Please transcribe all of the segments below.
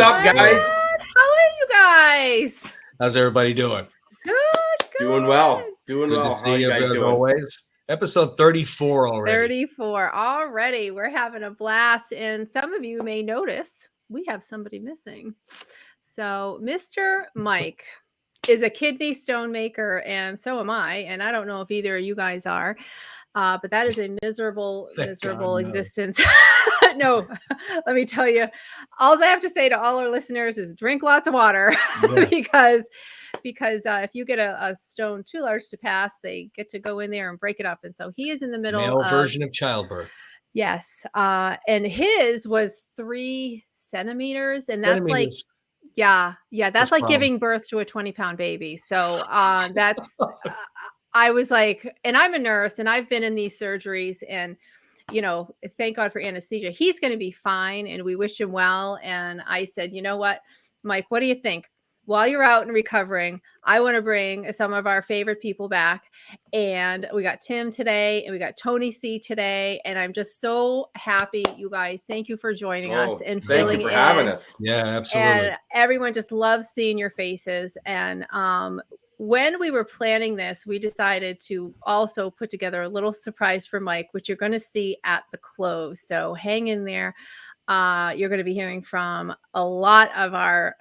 up, guys? How are you guys? How's everybody doing? Good. Doing well. Good How to are see you you guys as doing? always. Episode 34 already. 34 already. We're having a blast, and some of you may notice we have somebody missing. So Mr. Mike is a kidney stone maker, and so am I. And I don't know if either of you guys are, but that is a miserable existence. No, let me tell you, all I have to say to all our listeners is drink lots of water. Yeah. because if you get a stone too large to pass, they get to go in there and break it up. And so he is in the middle Male version of childbirth. Yes. And his was 3 centimeters. And that's like, that's like giving birth to a 20-pound baby. So that's, I was like, and I'm a nurse and I've been in these surgeries, and, you know, thank God for anesthesia. He's going to be fine and we wish him well. And I said, you know what, Mike, what do you think? While you're out and recovering, I want to bring some of our favorite people back. And we got Tim today and we got Tony C today. And I'm just so happy, you guys. Thank you for joining us and filling in. Thank you for having us. Yeah, absolutely. And everyone just loves seeing your faces. And when we were planning this, we decided to also put together a little surprise for Mike, which you're going to see at the close. So hang in there. You're going to be hearing from a lot of our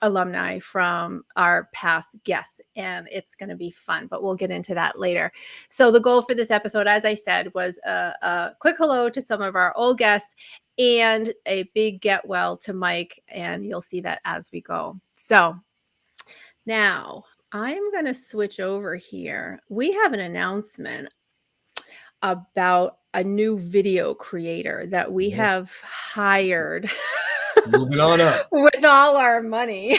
alumni from our past guests, and it's going to be fun, but we'll get into that later. So the goal for this episode, as I said, was a quick hello to some of our old guests and a big get well to Mike, and you'll see that as we go. So now I'm going to switch over here. We have an announcement about a new video creator that we have hired. Moving on up. With all our money.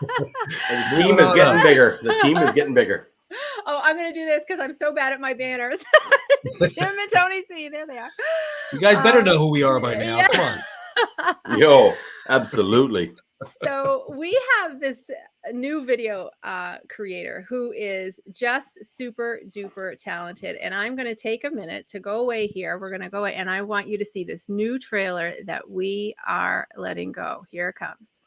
The team is getting bigger. The team is getting bigger. Oh, I'm going to do this because I'm so bad at my banners. Tim and Tony C, there they are. You guys better know who we are by now. Yeah. Come on. Yo, absolutely. So we have this new video creator who is just super duper talented. And I'm going to take a minute to go away here. We're going to go away, and I want you to see this new trailer that we are letting go. Here it comes.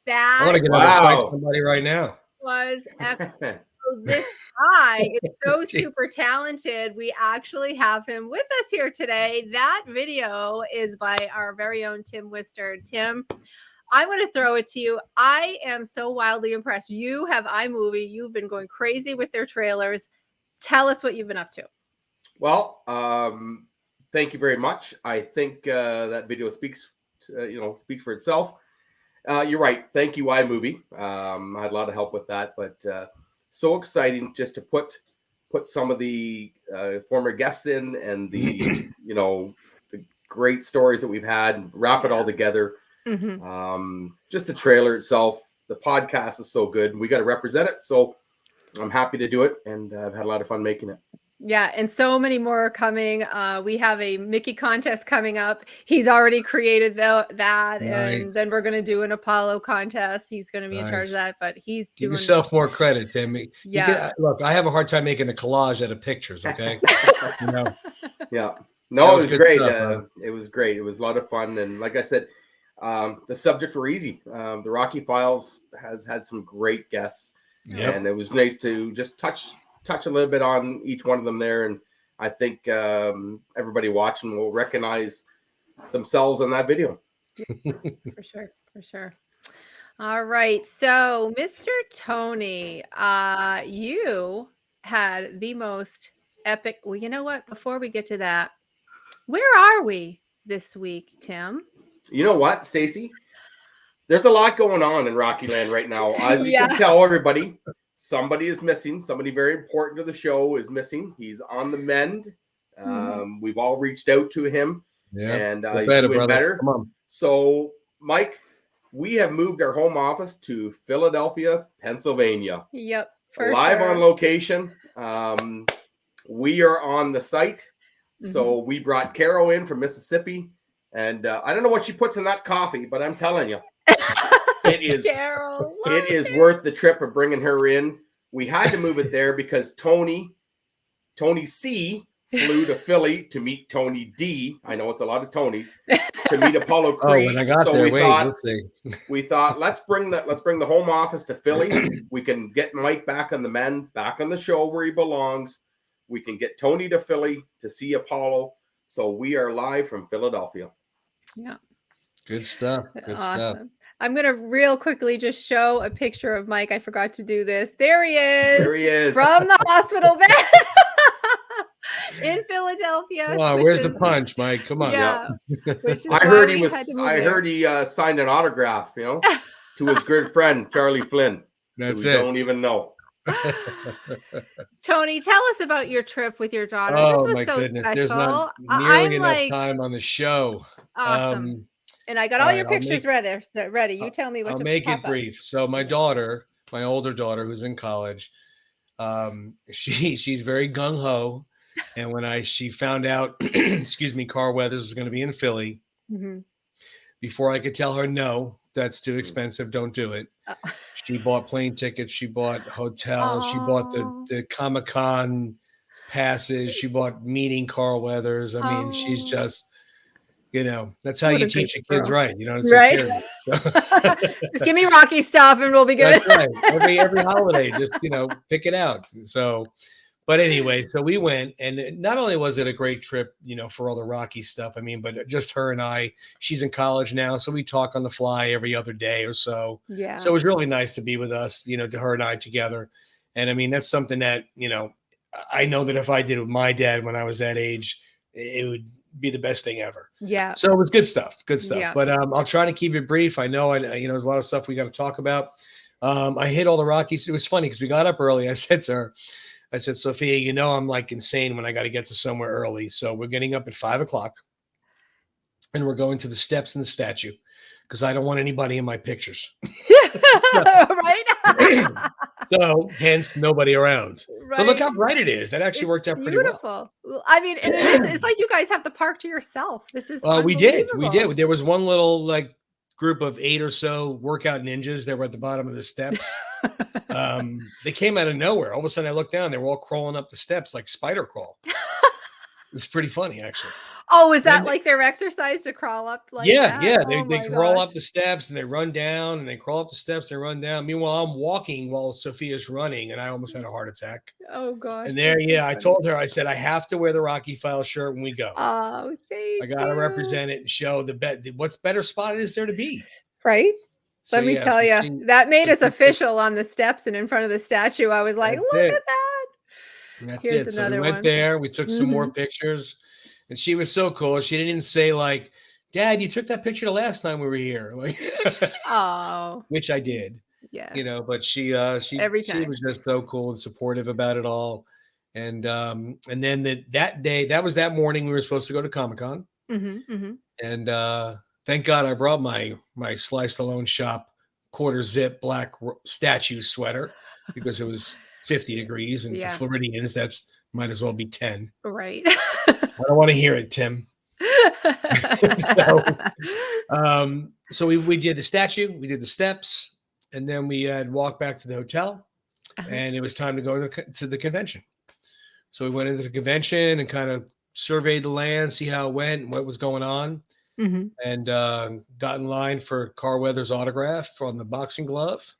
I want to get out and fight somebody right now. Was excellent. So this guy is so super talented. We actually have him with us here today. That video is by our very own Tim Wister. Tim, I'm going to throw it to you. I am so wildly impressed. You have iMovie. You've been going crazy with their trailers. Tell us what you've been up to. Well, thank you very much. I think that video speaks for itself. You're right. Thank you, iMovie. I had a lot of help with that, but so exciting just to put some of the former guests in and the the great stories that we've had and wrap it all together. Mm-hmm. Just the trailer itself, the podcast is so good, and we got to represent it. So I'm happy to do it, and I've had a lot of fun making it. Yeah, and so many more are coming. We have a Mickey contest coming up. He's already created that, nice. And then we're going to do an Apollo contest. He's going to be in charge of that, but he's doing. Give yourself more credit, Tim. Yeah. Look, I have a hard time making a collage out of pictures. Okay. Yeah. No, it was great. It was great. It was a lot of fun, and like I said, the subjects were easy. The Rocky Files has had some great guests, and it was nice to just touch a little bit on each one of them there, and I think everybody watching will recognize themselves in that video. For sure. All right. So, Mr. Tony, you had the most epic. Well, you know what? Before we get to that, where are we this week, Tim? You know what, Stacy? There's a lot going on in Rocky Land right now. As you Yeah. can tell, everybody, somebody is missing. Somebody very important to the show is missing. He's on the mend. We've all reached out to him, and he's doing better. Come on. So, Mike, we have moved our home office to Philadelphia, Pennsylvania. Yep. Live on location. We are on the site. So we brought Carol in from Mississippi. And I don't know what she puts in that coffee, but I'm telling you, it is Carol, it is worth the trip of bringing her in. We had to move it there because Tony C flew to Philly to meet Tony D. I know it's a lot of Tonys to meet Apollo Creed. When I got so there, we thought let's bring the home office to Philly. We can get Mike back on the show where he belongs. We can get Tony to Philly to see Apollo. So we are live from Philadelphia. Yeah. Good stuff. Good stuff. I'm going to real quickly just show a picture of Mike. I forgot to do this. There he is. There he is. From the hospital bed in Philadelphia. Come on, where's the punch, Mike? Come on. Yeah. I heard he signed an autograph, to his good friend, Charlie Flynn. That's it. Don't even know. Tony, tell us about your trip with your daughter. Oh, this was my so goodness. special. There's not nearly enough time on the show. Awesome. And I got all your pictures ready. You tell me what I'll to make it brief. So my older daughter, who's in college, she's very gung-ho. And when she found out, Carl Weathers was going to be in Philly, before I could tell her, no, that's too expensive. Don't do it. She bought plane tickets. She bought hotels. She bought the Comic-Con passes. She bought meeting Carl Weathers. I mean, she's just, that's how you teach your kids right. Right. Just give me Rocky stuff and we'll be good. That's right. Every holiday, just, pick it out. So, but anyway, so we went, and not only was it a great trip, for all the Rocky stuff, but just her and I. She's in college now, so we talk on the fly every other day or so. Yeah. So it was really nice to be with us, to her and I together. And that's something that, I know that if I did it with my dad when I was that age, it would be the best thing ever. Yeah. So it was good stuff. Yeah. But I'll try to keep it brief. I know, there's a lot of stuff we got to talk about. I hit all the Rockies. It was funny because we got up early. I said to her, Sophia, I'm like insane when I got to get to somewhere early. So we're getting up at 5:00 and we're going to the steps and the statue because I don't want anybody in my pictures. Right. So hence nobody around. Right. But look how bright it is. That actually worked out pretty beautiful. Well. And it's like you guys have the park to yourself. This is we did. There was one little group of 8 or so workout ninjas that were at the bottom of the steps. They came out of nowhere. All of a sudden I looked down, they were all crawling up the steps like spider crawl. It was pretty funny, actually. Oh, is that like their exercise to crawl up? Yeah. They crawl up the steps and they run down and they crawl up the steps and run down. Meanwhile, I'm walking while Sophia's running and I almost had a heart attack. Oh gosh. And I told her, I said, I have to wear the Rocky File shirt when we go. Oh, thank I got to represent it and show what's better spot is there to be. Right. So, let me tell you, that made us official on the steps and in front of the statue. I was like, look at that. That's Here's it. So we went there. We took some more pictures. And she was so cool. She didn't say Dad, you took that picture the last time we were here. Oh. Which I did. Yeah. But she was just so cool and supportive about it all. And then that day, that was that morning we were supposed to go to Comic-Con. And thank God I brought my Sly Stallone shop quarter zip black statue sweater because it was 50 degrees and to Floridians that's might as well be 10. Right. I don't want to hear it, Tim. So we did the statue, we did the steps, and then we had walked back to the hotel, and it was time to go to the convention. So we went into the convention and kind of surveyed the land, see how it went, and what was going on, and got in line for Carl Weathers' autograph on the boxing glove.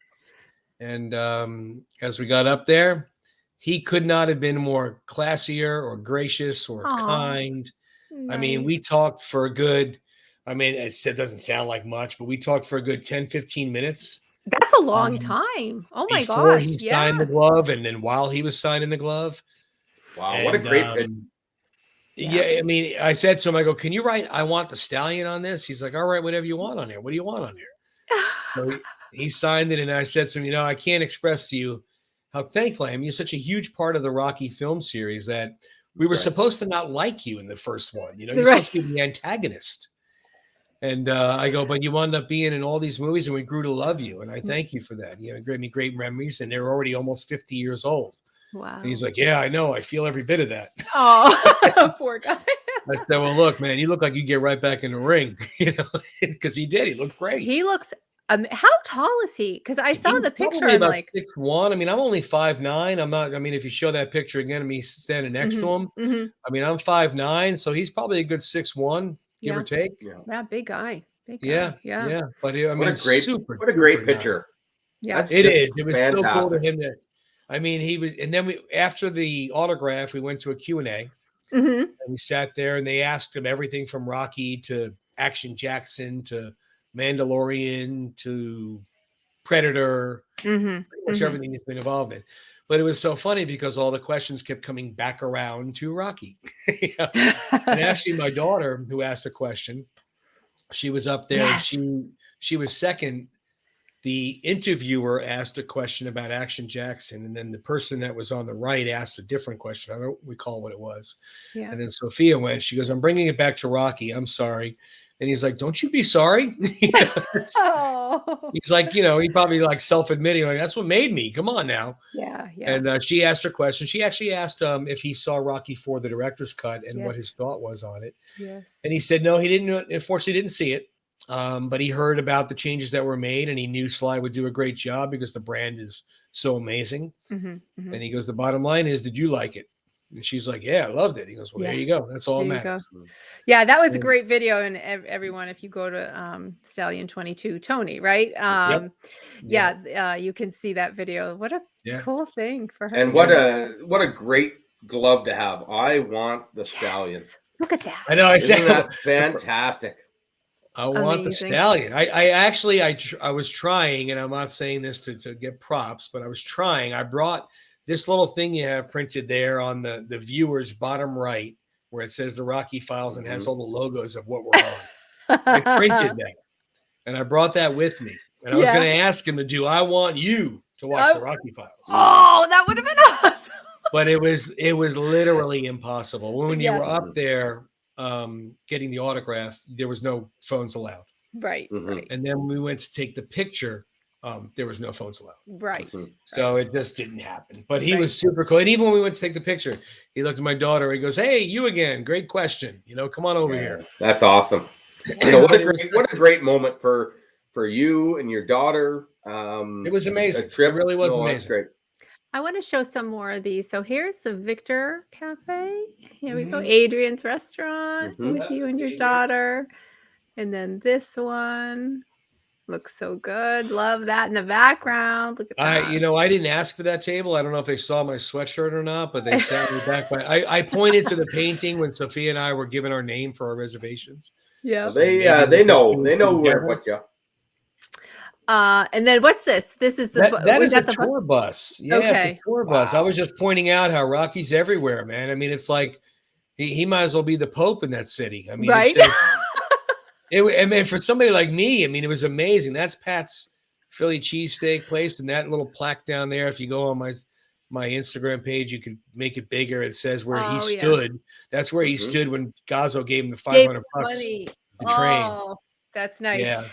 And as we got up there, he could not have been more classier or gracious or kind. Nice. We talked for a good, it doesn't sound like much, but we talked for a good 10, 15 minutes. That's a long time. Oh my before gosh. he Yeah. signed the glove, and then while he was signing the glove. Wow, what a great pitch. Yeah, I mean, I said to him, I go, "Can you write 'I want the stallion' on this?" He's like, "All right, whatever you want on there. What do you want on there?" So he signed it, and I said to him, I can't express to you how thankful I am. You're such a huge part of the Rocky film series that we were supposed to not like you in the first one. You're supposed to be the antagonist. And I go, but you wound up being in all these movies, and we grew to love you. And I thank you for that. You gave me great memories, and they're already almost 50 years old. Wow. And he's like, yeah, I know. I feel every bit of that. Oh, poor guy. I said, well, look, man, you look like you get right back in the ring, because he did. He looked great. He looks, how tall is he? Because I saw the picture. I'm about like 6'1". I mean, I'm only 5'9". I'm not, I mean, if you show that picture again of me standing next to him, I mean, I'm 5'9". So he's probably a good 6'1", give or take. Yeah, big guy. Big guy. Yeah. But I mean, what a great picture. Yeah, it is. It was fantastic. so cool to him that, I mean, he was, and then after the autograph, we went to a Q&A. And we sat there, and they asked him everything from Rocky to Action Jackson to Mandalorian to Predator, pretty much everything he's been involved in. But it was so funny because all the questions kept coming back around to Rocky. And actually, my daughter, who asked a question, she was up there. Yes. And she was second. The interviewer asked a question about Action Jackson, and then the person that was on the right asked a different question. I don't recall what it was. Yeah. And then Sophia went. She goes, "I'm bringing it back to Rocky. I'm sorry." And he's like, "Don't you be sorry." Oh. He's like, he probably like self-admitting, like, that's what made me. Come on now. Yeah. And she asked her question. She actually asked if he saw Rocky IV, the director's cut, and what his thought was on it. Yes. And he said, no, he didn't. Unfortunately, didn't see it. But he heard about the changes that were made, and he knew Sly would do a great job because the brand is so amazing. And he goes, the bottom line is, did you like it? And she's like, yeah, I loved it. He goes, well, there you go. That's all that matters. Yeah, that was a great video. And everyone, if you go to Stallion 22, Tony, right? You can see that video. What a cool thing for her. And what a great glove to have. I want the Stallion. Look at that. I know. Isn't that fantastic? I want the Stallion. I was trying, and I'm not saying this to get props, but I was trying. I brought this little thing you have printed there on the viewer's bottom right, where it says the Rocky Files and has all the logos of what we're on. I printed that, and I brought that with me. And I was going to ask him to do, I want you to watch the Rocky Files. Oh, that would have been awesome. But it was literally impossible. When you were up there getting the autograph, there was no phones allowed. Right. And then we went to take the picture. There was no phones allowed. Right. So it just didn't happen. But he was super cool. And even when we went to take the picture, he looked at my daughter. He goes, "Hey, you again. Great question. Come on over here." That's awesome. What a great moment for you and your daughter. It was amazing. Trip. It really was amazing. That's great. I want to show some more of these. So here's the Victor Cafe. Here we go. Adrian's restaurant with you and your daughter. And then this one. Looks so good. Love that in the background. Look at that. I didn't ask for that table. I don't know if they saw my sweatshirt or not, but they sat me back by. I pointed to the painting when Sophia and I were given our name for our reservations. Yeah, they know where to put you. And then what's this? This is that is a tour bus. Yeah, okay. It's a tour bus. I was just pointing out how Rocky's everywhere, man. I mean, it's like he might as well be the Pope in that city. I mean, right. For somebody like me, I mean, it was amazing. That's Pat's Philly cheesesteak place, and that little plaque down there. If you go on my Instagram page, you can make it bigger. It says where he stood. Yeah. That's where he stood when Gazzo gave him the $500 to train. Oh, that's nice. Yeah.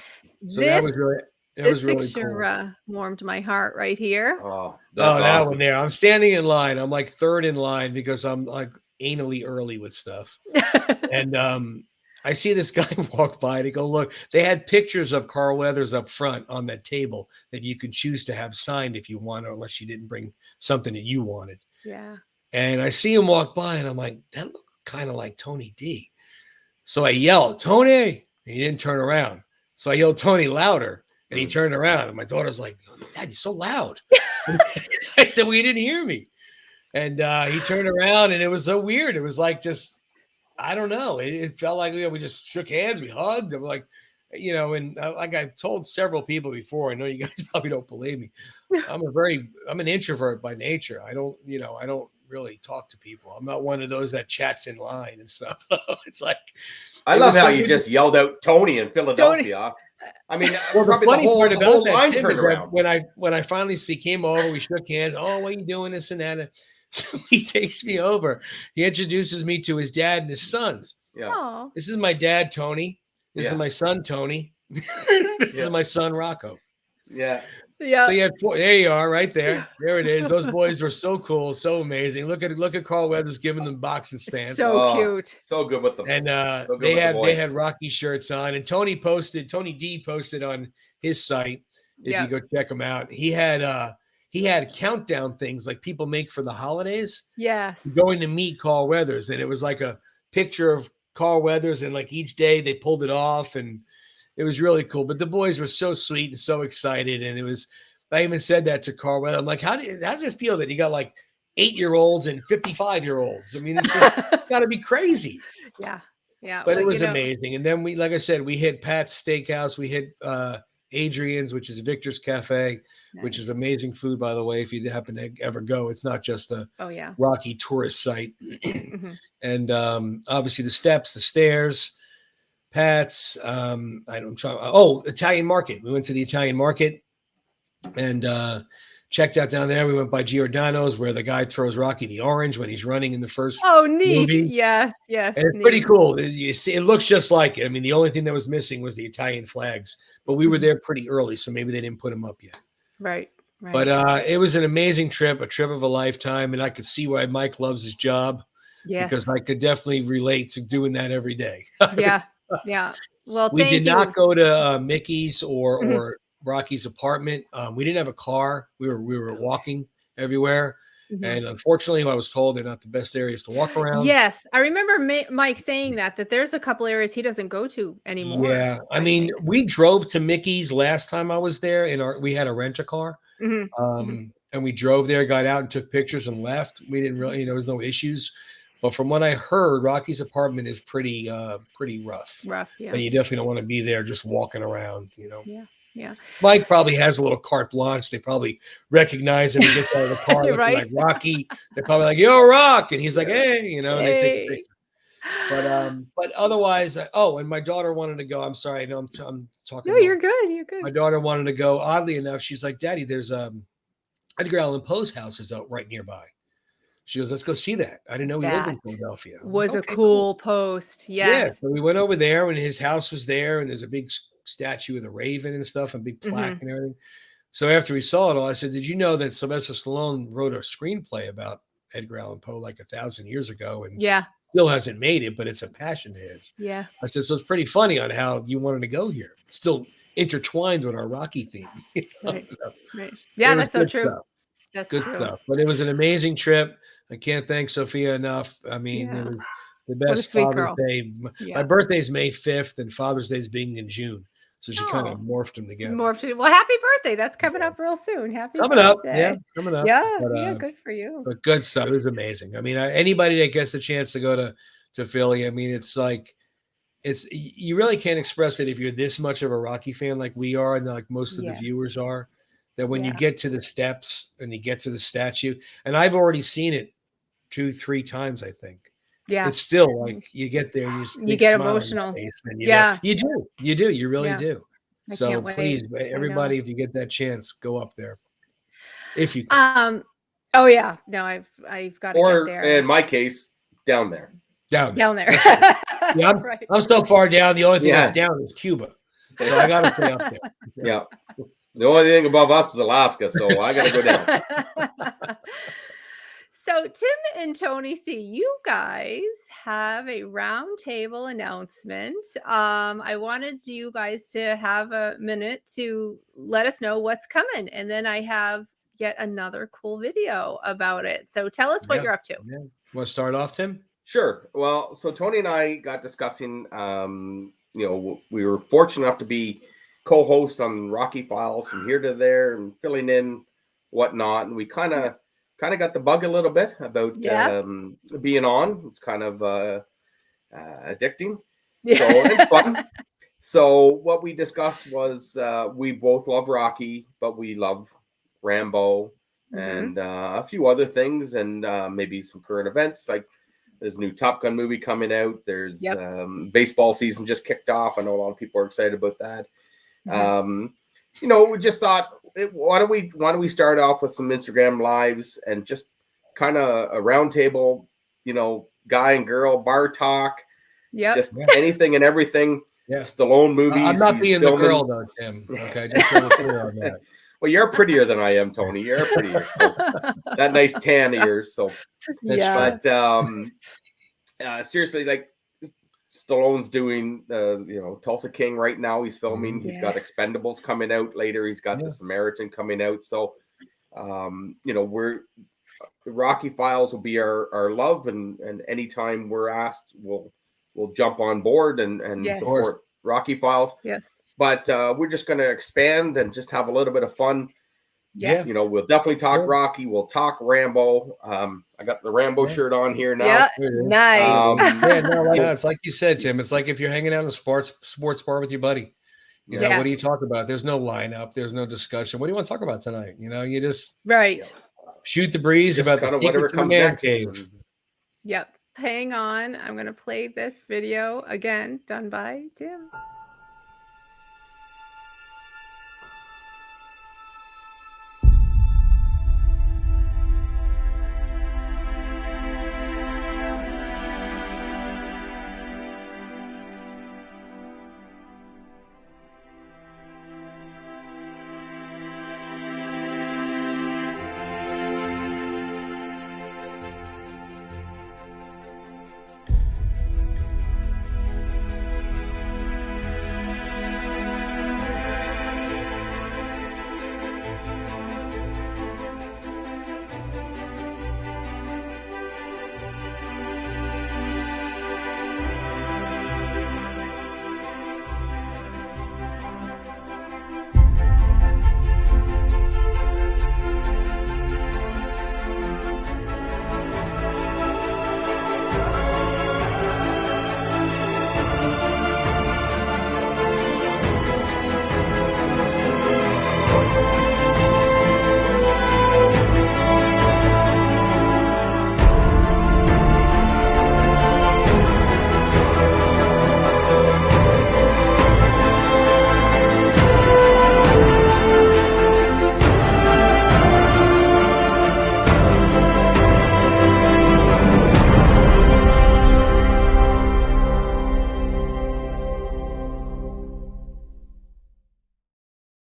So that was really. This picture warmed my heart right here. Oh, that awesome. One there. I'm standing in line. I'm like third in line because I'm like anally early with stuff. And I see this guy walk by and I go, look, they had pictures of Carl Weathers up front on that table that you could choose to have signed if you want, or unless you didn't bring something that you wanted. Yeah. And I see him walk by and I'm like, that looked kind of like Tony D. So I yelled, Tony. And he didn't turn around. So I yelled, Tony, louder. And he turned around and my daughter's like, Dad, you're so loud. I said, well, you didn't hear me. And he turned around and it was so weird. It was like just, I don't know. It felt like we just shook hands. We hugged. I'm like, and like I've told several people before, I know you guys probably don't believe me. I'm an introvert by nature. I don't really talk to people. I'm not one of those that chats in line and stuff. It's like, I love how you just yelled out Tony in Philadelphia. I mean, well, the funny part the about whole that, line Tim, turned is that around. when I finally came over, we shook hands. Oh, what are you doing, this and that? So he takes me over. He introduces me to his dad and his sons. Yeah. Aw. This is my dad, Tony. This is my son, Tony. This is my son, Rocco. Yeah. Yeah. So you had four. There you are, right there. There it is. Those boys were so cool, so amazing. Look at Carl Weathers giving them boxing stands. So cute. So good with them. And so they had Rocky shirts on. And Tony D posted on his site. If you go check him out, he had countdown things like people make for the holidays. Yes. Going to meet Carl Weathers, and it was like a picture of Carl Weathers, and like each day they pulled it off, and it was really cool. But the boys were so sweet and so excited, and I even said that to Carl Weathers. I'm like, how does it feel that you got like 8-year-olds and 55-year-olds? I mean, it's got to be crazy. Yeah. Yeah. But it was amazing. And then like I said, we hit Pat's Steakhouse. We hit Adrian's, which is Victor's Cafe, which is amazing food, by the way. If you happen to ever go, it's not just a Rocky tourist site. And obviously the steps, the stairs, Pat's. Italian Market. We went to the Italian Market and checked out down there. We went by Giordano's, where the guy throws Rocky the orange when he's running in the first. Oh, neat! Movie. Yes. And it's pretty cool. You see, it looks just like it. I mean, the only thing that was missing was the Italian flags, but we were there pretty early, so maybe they didn't put them up yet. Right. But it was an amazing trip, a trip of a lifetime, and I could see why Mike loves his job. Yes. Because I could definitely relate to doing that every day. Yeah. Well, we did not go to Mickey's or Rocky's apartment. We didn't have a car. We were walking everywhere. And unfortunately, I was told they're not the best areas to walk around. Yes. I remember Mike saying that there's a couple areas he doesn't go to anymore. Yeah. I mean, we drove to Mickey's last time I was there we had a rent-a-car. And we drove there, got out and took pictures and left. We didn't really, there was no issues. But from what I heard, Rocky's apartment is pretty rough. Yeah. And you definitely don't want to be there just walking around, Yeah. Mike probably has a little carte blanche. They probably recognize him. He gets out of the car looking like Rocky. They're probably like, "Yo, Rock," and he's like, "Hey," and they take a picture. But otherwise, and my daughter wanted to go. I'm sorry, I know I'm talking. No, you're good. You're good. My daughter wanted to go. Oddly enough, she's like, "Daddy, there's Edgar Allan Poe's house is out right nearby." She goes, "Let's go see that." I didn't know he lived in Philadelphia. Was a cool post. Yes. Yeah. So we went over there, and his house was there, and there's a big statue of the Raven and stuff, and big plaque and everything. So after we saw it all, I said, "Did you know that Sylvester Stallone wrote a screenplay about Edgar Allan Poe like 1,000 years ago, and still hasn't made it, but it's a passion of his." Yeah. I said, "So it's pretty funny on how you wanted to go here. It's still intertwined with our Rocky theme." Right. Yeah, that's so true. That's good stuff. But it was an amazing trip. I can't thank Sophia enough. I mean, it was the best Father's Day. My birthday's May 5th, and Father's Day is being in June. So she kind of morphed them together. Well, happy birthday. That's coming up real soon. Coming up. Yeah, coming up. Yeah, good for you. But good stuff. It was amazing. I mean, anybody that gets the chance to go to Philly, I mean, it's like, you really can't express it if you're this much of a Rocky fan like we are, and like most of the viewers are, that when you get to the steps and you get to the statue, and I've already seen it 2-3 times, I think. Yeah, it's still like you get there, you get emotional. And you do, you really do. So please, everybody, if you get that chance, go up there. If you can. Oh yeah, no, I've got to get there. Or in my case, down there. Down there. Yeah, I'm so far down. The only thing that's down is Cuba, so I got to stay up there. Yeah. The only thing above us is Alaska, so I got to go down. So Tim and Tony C, you guys have a roundtable announcement. I wanted you guys to have a minute to let us know what's coming. And then I have yet another cool video about it. So tell us what you're up to. Yeah. Want to start off, Tim? Sure. Well, so Tony and I got discussing, we were fortunate enough to be co-hosts on Rocky Files from here to there and filling in whatnot. And we kind of got the bug a little bit about being on. It's kind of addicting. So it's fun. So what we discussed was we both love Rocky, but we love Rambo and a few other things, and maybe some current events. Like there's a new Top Gun movie coming out. There's baseball season just kicked off. I know a lot of people are excited about that. We just thought, why don't we start off with some Instagram lives and just kind of a roundtable, guy and girl bar talk, just anything and everything. Yeah. Stallone movies. I'm not being the girl though, Tim. Okay, just so we're clear on that. Well, you're prettier than I am, Tony. You're prettier. So that nice tan of yours. So, but seriously, like Stallone's doing Tulsa King right now. He's filming. He's got Expendables coming out later. He's got The Samaritan coming out. So, the Rocky Files will be our love, and anytime we're asked, we'll jump on board and support Rocky Files. Yes. But we're just going to expand and just have a little bit of fun. Yeah. We'll definitely talk Rocky. We'll talk Rambo. I got the Rambo shirt on here now. Yeah, nice. It's like you said, Tim. It's like if you're hanging out in a sports bar with your buddy. What do you talk about? There's no lineup. There's no discussion. What do you want to talk about tonight? You just shoot the breeze about the secrets of the man cave. Yep. Hang on. I'm going to play this video again, done by Tim.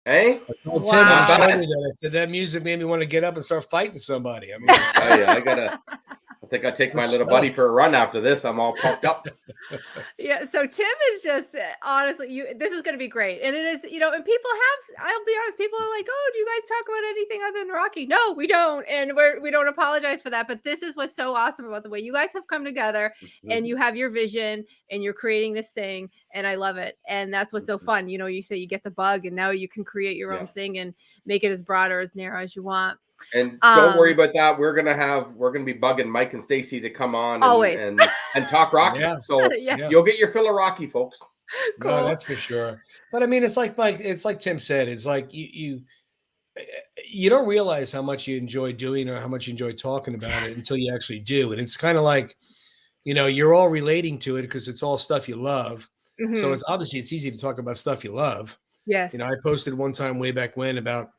Hey, I told Tim, I showed you that. I said that music made me want to get up and start fighting somebody. I mean, I think I take my little buddy for a run after this. I'm all pumped up. Yeah. So Tim is just honestly, this is going to be great. And it is, and people I'll be honest, people are like, oh, do you guys talk about anything other than Rocky? No, we don't. And we don't apologize for that. But this is what's so awesome about the way you guys have come together and you have your vision and you're creating this thing. And I love it. And that's what's so fun. You say you get the bug and now you can create your own thing and make it as broad or as narrow as you want. And don't worry about that. We're gonna be bugging Mike and Stacy to come on and talk Rocky. So you'll get your fill of Rocky, folks. Cool. No, that's for sure. But I mean, it's like Tim said. It's like you don't realize how much you enjoy doing or how much you enjoy talking about it until you actually do. And it's kind of like, you're all relating to it because it's all stuff you love. Mm-hmm. So it's easy to talk about stuff you love. Yes. I posted one time way back when about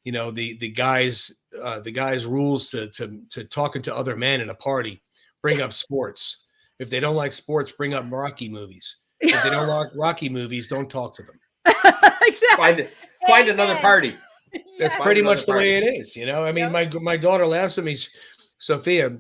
the guys rules to talking to other men in a party, bring up sports. If they don't like sports, bring up Rocky movies. If they don't like Rocky movies, don't talk to them. Exactly. Find another party. That's pretty much the way it is. I mean, my daughter laughs at me. Sophia,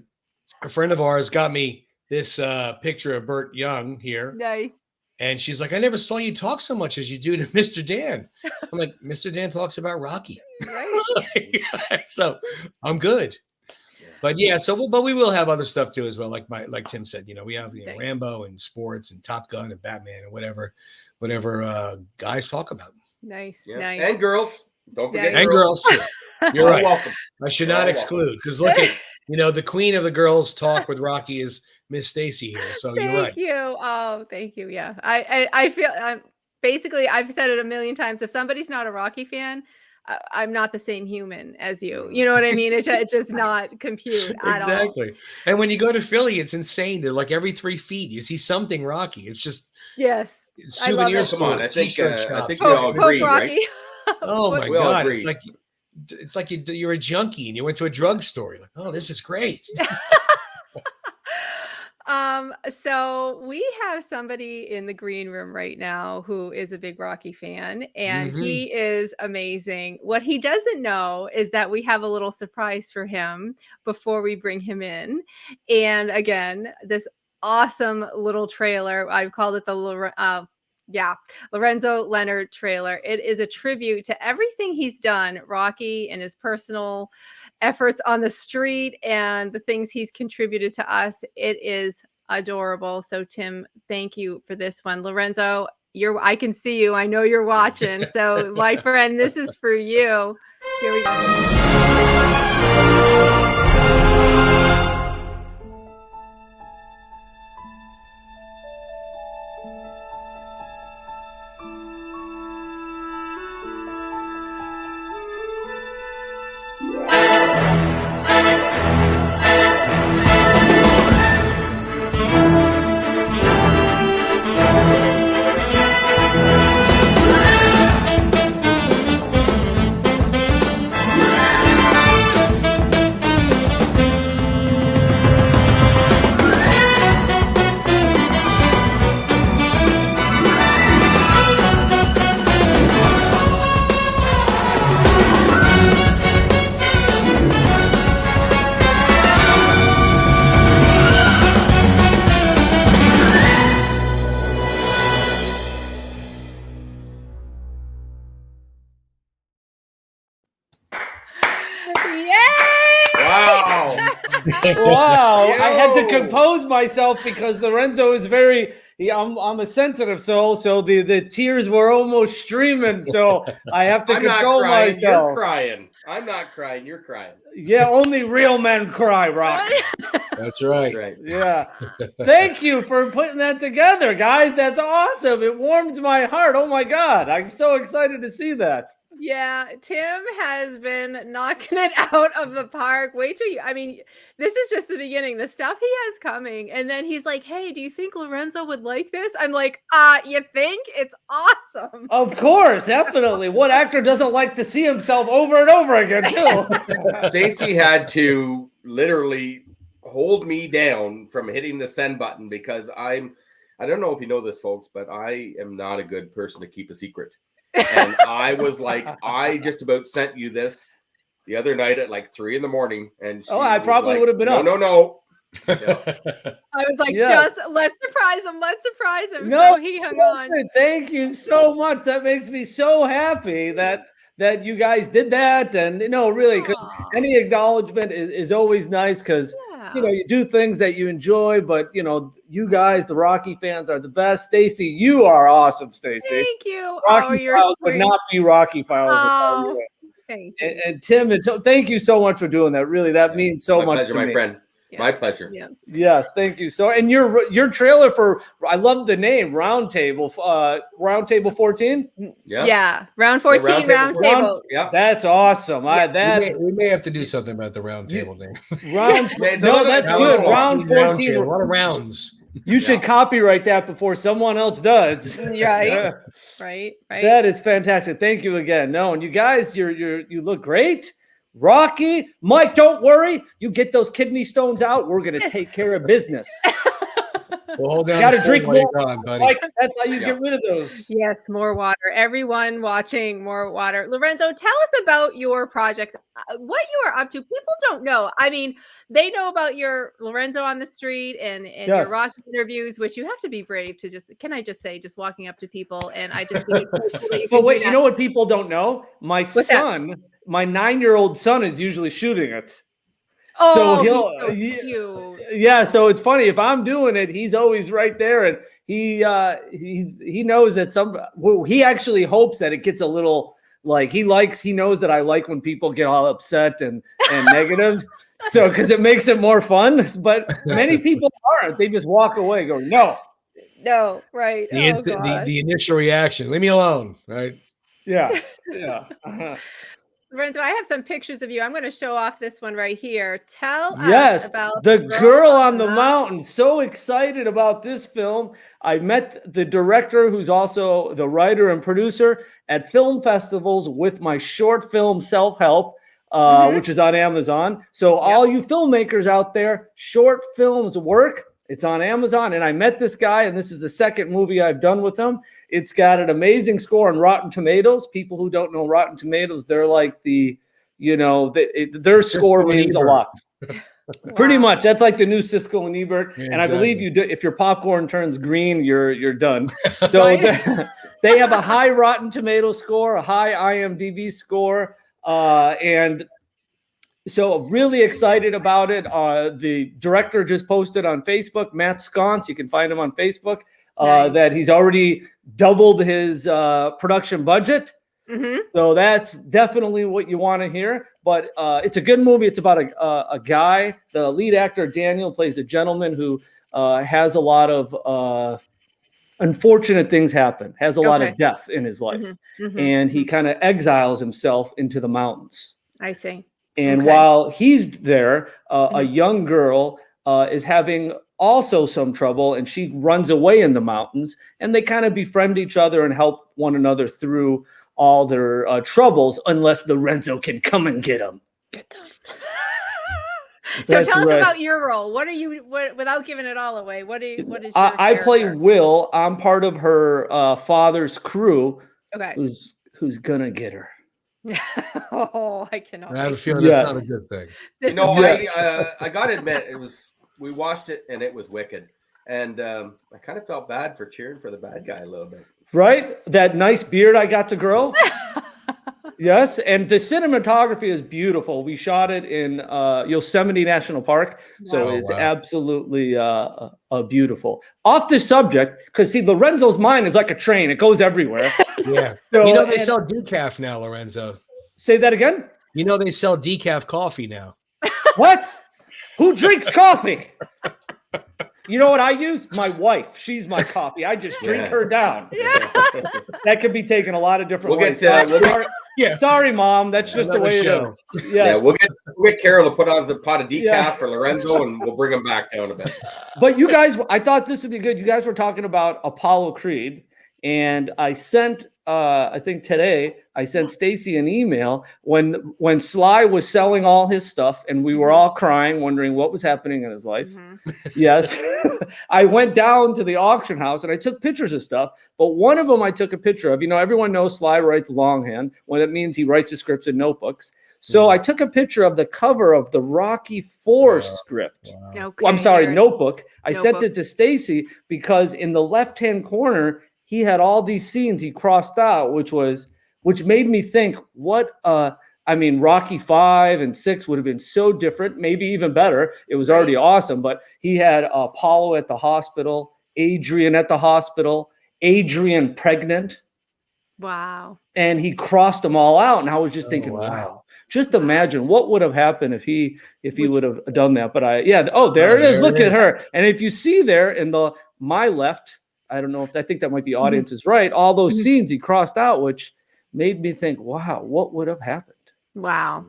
a friend of ours, got me this picture of Burt Young here. Nice. And she's like, I never saw you talk so much as you do to Mr. Dan. I'm like, Mr. Dan talks about Rocky. Right. So I'm good. But but we will have other stuff too as well. Like Tim said, we have Rambo and sports and Top Gun and Batman and whatever guys talk about. Nice. Yeah. Nice. And girls. Don't forget and girls. You're right. Welcome. I should not exclude because look at the queen of the girls talk with Rocky is Miss Stacy here. So you're right. Thank you. Oh, thank you. Yeah. I feel basically, I've said it a million times. If somebody's not a Rocky fan, I'm not the same human as you. You know what I mean? It does not compute at all. Exactly. And when you go to Philly, it's insane. They're like every 3 feet, you see something Rocky. It's just yes. souvenir Come on, stores, I think t-shirt we shops. all agree, right? Oh my We all God. agree. It's like you're a junkie and you went to a drugstore. You're like, oh, this is great. So we have somebody in the green room right now who is a big Rocky fan, and he is amazing. What he doesn't know is that we have a little surprise for him before we bring him in. And again, this awesome little trailer, I've called it the Lorenzo Leonard trailer. It is a tribute to everything he's done, Rocky, and his personal efforts on the street and the things he's contributed to us. It is adorable. So Tim, thank you for this one. Lorenzo, I can see you. I know you're watching. So my friend, this is for you. Here we go. Wow. I had to compose myself because Lorenzo is I'm a sensitive soul, so the tears were almost streaming. So I have to control myself. You're crying. I'm not crying. You're crying. Yeah, only real men cry, Rock. That's right. Yeah. Thank you for putting that together, guys. That's awesome. It warms my heart. Oh my God. I'm so excited to see that. Yeah, Tim has been knocking it out of the park. Wait till this is just the beginning. The stuff he has coming. And then he's like, hey, do you think Lorenzo would like this? I'm like, you think? It's awesome. Of course, definitely. What actor doesn't like to see himself over and over again, too? Stacy had to literally hold me down from hitting the send button because I don't know if you know this, folks, but I am not a good person to keep a secret. And I was like, I just about sent you this the other night at like 3 a.m. And I probably would have been up. No. Yeah. I was like, just let's surprise him. Let's surprise him. No, so he hung on. Thank you so much. That makes me so happy that you guys did that. And really, because any acknowledgement is always nice because you do things that you enjoy, but you guys, the Rocky fans, are the best. Stacy, you are awesome, Stacy. Thank you. Rocky Files would not be Rocky Files. Thank you. And Tim, thank you so much for doing that. Really, that means so much pleasure, to my me. friend. Yeah. My pleasure. Yeah. Yes, thank you. So, and your trailer for, I love the name, Roundtable 14. Yeah, round 14, Roundtable. Yeah, that's awesome. We may have to do something about the Roundtable thing. That's good. Round 14. A lot of rounds. You should copyright that before someone else does. Right. That is fantastic. Thank you again. No, and you guys, you look great. Rocky, Mike, don't worry. You get those kidney stones out. We're going to take care of business. Well, hold on. You got to drink more, buddy. Mike, that's how you get rid of those. Yes, more water. Everyone watching, more water. Lorenzo, tell us about your projects. What you are up to. People don't know. I mean, they know about your Lorenzo on the street and your Rocky interviews, which you have to be brave to just walking up to people. And I just think it's so cool that you can you know what people don't know? My 9-year-old son is usually shooting it. Oh, so he's so cute. Yeah, so it's funny. If I'm doing it, he's always right there, and he knows that he actually hopes that it gets a little he knows that I like when people get all upset and negative. So because it makes it more fun. But many people aren't. They just walk away, go, no. No, right. The Oh, instant, gosh. the initial reaction. Leave me alone, right? Yeah. Yeah. Lorenzo, I have some pictures of you. I'm going to show off this one right here. Tell us Yes, about the Girl girl on on the mountain. So excited about this film. I met the director, who's also the writer and producer, at film festivals with my short film Self-Help, which is on Amazon. So all you filmmakers out there, short films work. It's on Amazon. And I met this guy, and this is the second movie I've done with him. It's got an amazing score on Rotten Tomatoes. People who don't know Rotten Tomatoes, they're like their score means a lot. Pretty much. That's like the new Siskel and Ebert. Yeah, and I believe you do. If your popcorn turns green, you're done. So they have a high Rotten Tomato score, a high IMDb score, and so really excited about it. The director just posted on Facebook, Matt Sconce. You can find him on Facebook. That he's already doubled his production budget. So that's definitely what you want to hear. But it's a good movie. It's about a guy. The lead actor, Daniel, plays a gentleman who has a lot of unfortunate things happen, has a lot of death in his life. And he kind of exiles himself into the mountains. I see. And while he's there, a young girl is having also some trouble, and she runs away in the mountains, and they kind of befriend each other and help one another through all their troubles, unless Lorenzo can come and get them. So tell us about your role. What are you, without giving it all away, what is your I play Will. I'm part of her father's crew. Who's gonna get her. Oh, I cannot. I have a feeling that's not a good thing. I gotta admit, we watched it and it was wicked, and I kind of felt bad for cheering for the bad guy a little bit. Right? That nice beard I got to grow. Yes, and the cinematography is beautiful. We shot it in Yosemite National Park, so it's absolutely beautiful. Off the subject, because see, Lorenzo's mind is like a train; it goes everywhere. Yeah, so, they sell decaf now, Lorenzo. Say that again. They sell decaf coffee now. What? Who drinks coffee? You know what I use? My wife. She's my coffee. I just drink her down. That could be taken a lot of different ways. Sorry, Mom. That's just the way it is. Yes. Yeah, we'll get Carol to put on the pot of decaf for Lorenzo, and we'll bring him back down a bit. But you guys, I thought this would be good. You guys were talking about Apollo Creed, and I sent, I think today, I sent Stacy an email when Sly was selling all his stuff, and we were all crying, wondering what was happening in his life. Yes. I went down to the auction house and I took pictures of stuff, but one of them I took a picture of. Everyone knows Sly writes longhand. Well, that means he writes his scripts in notebooks. So I took a picture of the cover of the Rocky IV script. Notebook. I sent it to Stacy because in the left-hand corner, he had all these scenes he crossed out, which made me think, Rocky 5 and 6 would have been so different, maybe even better. It was already awesome, but he had Apollo at the hospital, Adrian at the hospital, Adrian pregnant. Wow. And he crossed them all out. And I was just thinking, wow. Just imagine what would have happened if he would have done that. But there it is. Look at her. And if you see there in my left, I don't know I think that might be audience is right. All those scenes he crossed out, which made me think, wow, what would have happened? Wow.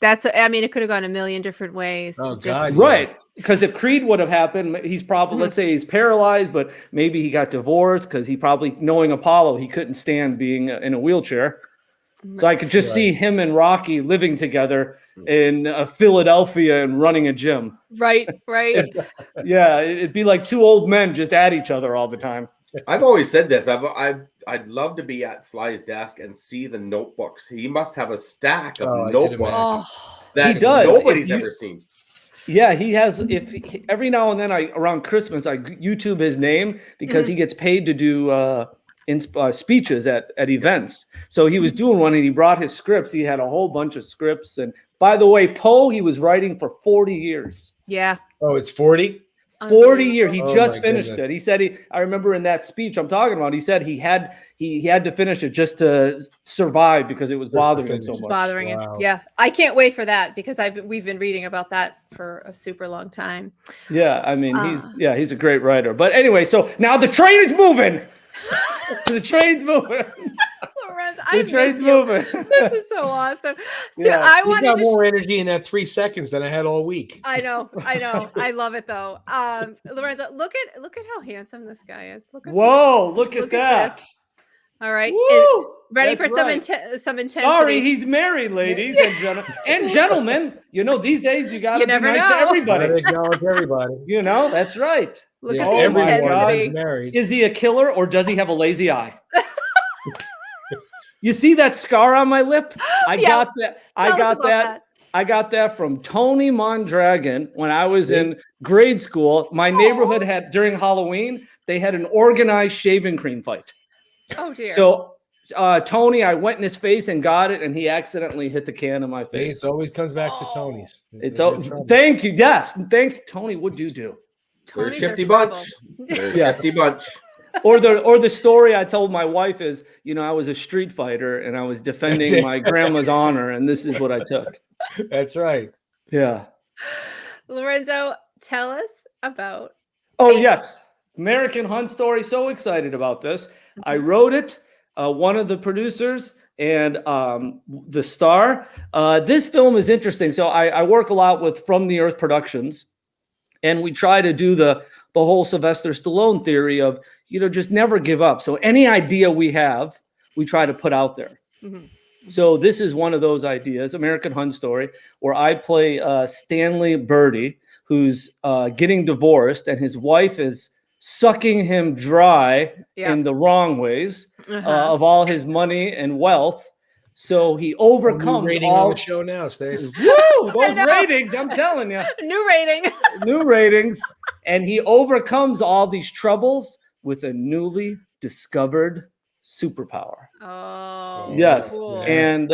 It could have gone a million different ways. Oh, God. Right. Because if Creed would have happened, he's probably, let's say he's paralyzed, but maybe he got divorced because he probably, knowing Apollo, he couldn't stand being in a wheelchair. So I could just see him and Rocky living together in Philadelphia and running a gym. Right. Yeah, it'd be like two old men just at each other all the time. I've always said this. I'd love to be at Sly's desk and see the notebooks. He must have a stack of notebooks that he does. Nobody's ever seen. Yeah, he has. Every now and then, around Christmas, I YouTube his name because he gets paid to do speeches at events. So he was doing one, and he brought his scripts. He had a whole bunch of scripts. And by the way, Poe, he was writing for 40 years. Yeah. Oh, it's 40? 40 years. He Oh, just my finished goodness. it. He said I remember in that speech I'm talking about, he said he had to finish it just to survive because it was bothering him so finish. much. Bothering him. Wow. Yeah. I can't wait for that because we've been reading about that for a super long time. Yeah, I mean he's a great writer. But anyway, so now the train is moving. The train's moving. Lorenzo, The train's moving. This is so awesome. So Yeah. I He's wanted got to more energy in that 3 seconds than I had all week. I know. I love it though. Lorenzo, look at how handsome this guy is. Look at Whoa, look at Look that. at this. All right. Woo! Ready That's for some right. some intensity. Sorry, he's married, ladies and gentlemen. And gentlemen, you know, these days you gotta You be never nice to know. Gotta everybody. acknowledge everybody. You know, that's right. Look Yeah, at the everyone intensity. is married. Is he a killer or does he have a lazy eye? You see that scar on my lip? I Yeah. got that. Tell us about that. I got that from Tony Mondragon when I was in grade school. My neighborhood had, during Halloween, they had an organized shaving cream fight. Oh dear. So Tony, I went in his face and got it, and he accidentally hit the can in my face. It always comes back to Tony's. Thank you. Yes, Tony. What'd you do? We're a Tony's shifty are bunch. trouble. We're a Yes. shifty bunch. Or the story I told my wife is, you know, I was a street fighter and I was defending my grandma's honor, and this is what I took. That's right. Yeah. Lorenzo, tell us about. Oh yes, American Hunt Story. So excited about this. I wrote it. One of the producers and the star. This film is interesting. So I work a lot with From the Earth Productions, and we try to do the whole Sylvester Stallone theory of, you know, just never give up. So any idea we have, we try to put out there. Mhm. So this is one of those ideas, American Hunt Story, where I play Stanley Birdie, who's getting divorced, and his wife is sucking him dry in the wrong ways of all his money and wealth. So he overcomes rating all on the show now, Stace. Woo! Those ratings, I'm telling you. New rating. New ratings. And he overcomes all these troubles with a newly discovered superpower. Oh. Yes. Cool. And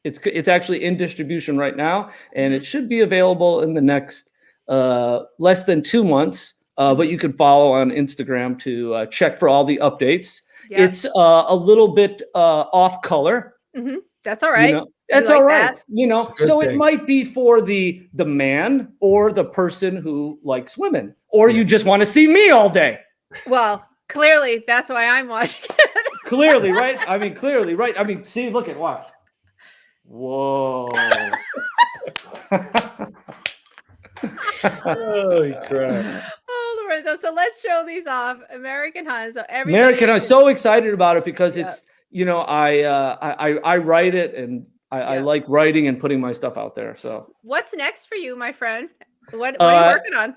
it's actually in distribution right now, and it should be available in the next less than 2 months. But you can follow on Instagram to check for all the updates. Yeah. It's a little bit off color. Mm-hmm. That's all right. You know, that's like all right. that. You know, so it might be for the man or the person who likes women, or you just want to see me all day. Well, clearly that's why I'm watching it. Clearly, right? I mean, clearly, right? I mean, see, look at watch. Whoa. Holy crap. Oh, Lorenzo. So let's show these off. American Hunt. So American, I'm so excited about it because it's, you know, I write it, and I like writing and putting my stuff out there. So what's next for you, my friend? What are you working on?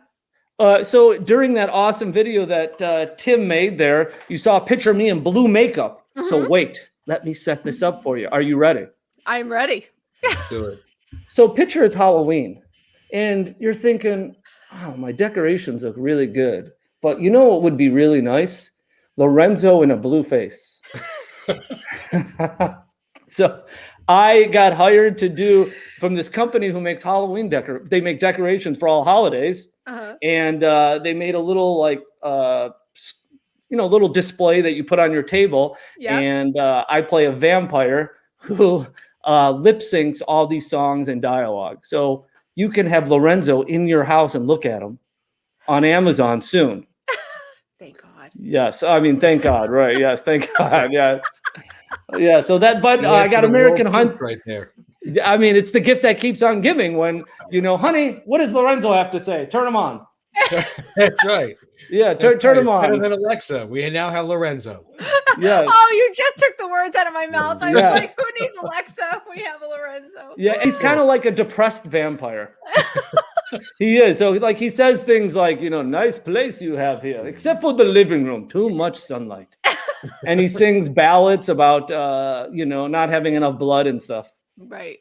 So during that awesome video that Tim made there, you saw a picture of me in blue makeup. So wait, let me set this up for you. Are you ready? I'm ready. Do it. So picture it's Halloween, and you're thinking, oh, my decorations look really good. But you know what would be really nice? Lorenzo in a blue face. So I got hired to do from this company who makes Halloween they make decorations for all holidays. And they made a little little display that you put on your table. Yeah. And I play a vampire who lip syncs all these songs and dialogue. So you can have Lorenzo in your house and look at him on Amazon soon. Thank God. Yes. I mean, thank God. Right. Yes. Thank God. Yeah. Yeah. So that, but I got American Hunt right there. I mean, it's the gift that keeps on giving when, you know, honey, what does Lorenzo have to say? Turn him on. That's right. Yeah. Turn him on. Better than Alexa. We now have Lorenzo. Yes. Oh, you just took the words out of my mouth. I was Yes. like, who needs Alexa? We have a Lorenzo. Yeah. He's kind of like a depressed vampire. He is. So like he says things like, you know, nice place you have here, except for the living room, too much sunlight. And he sings ballads about, not having enough blood and stuff. Right.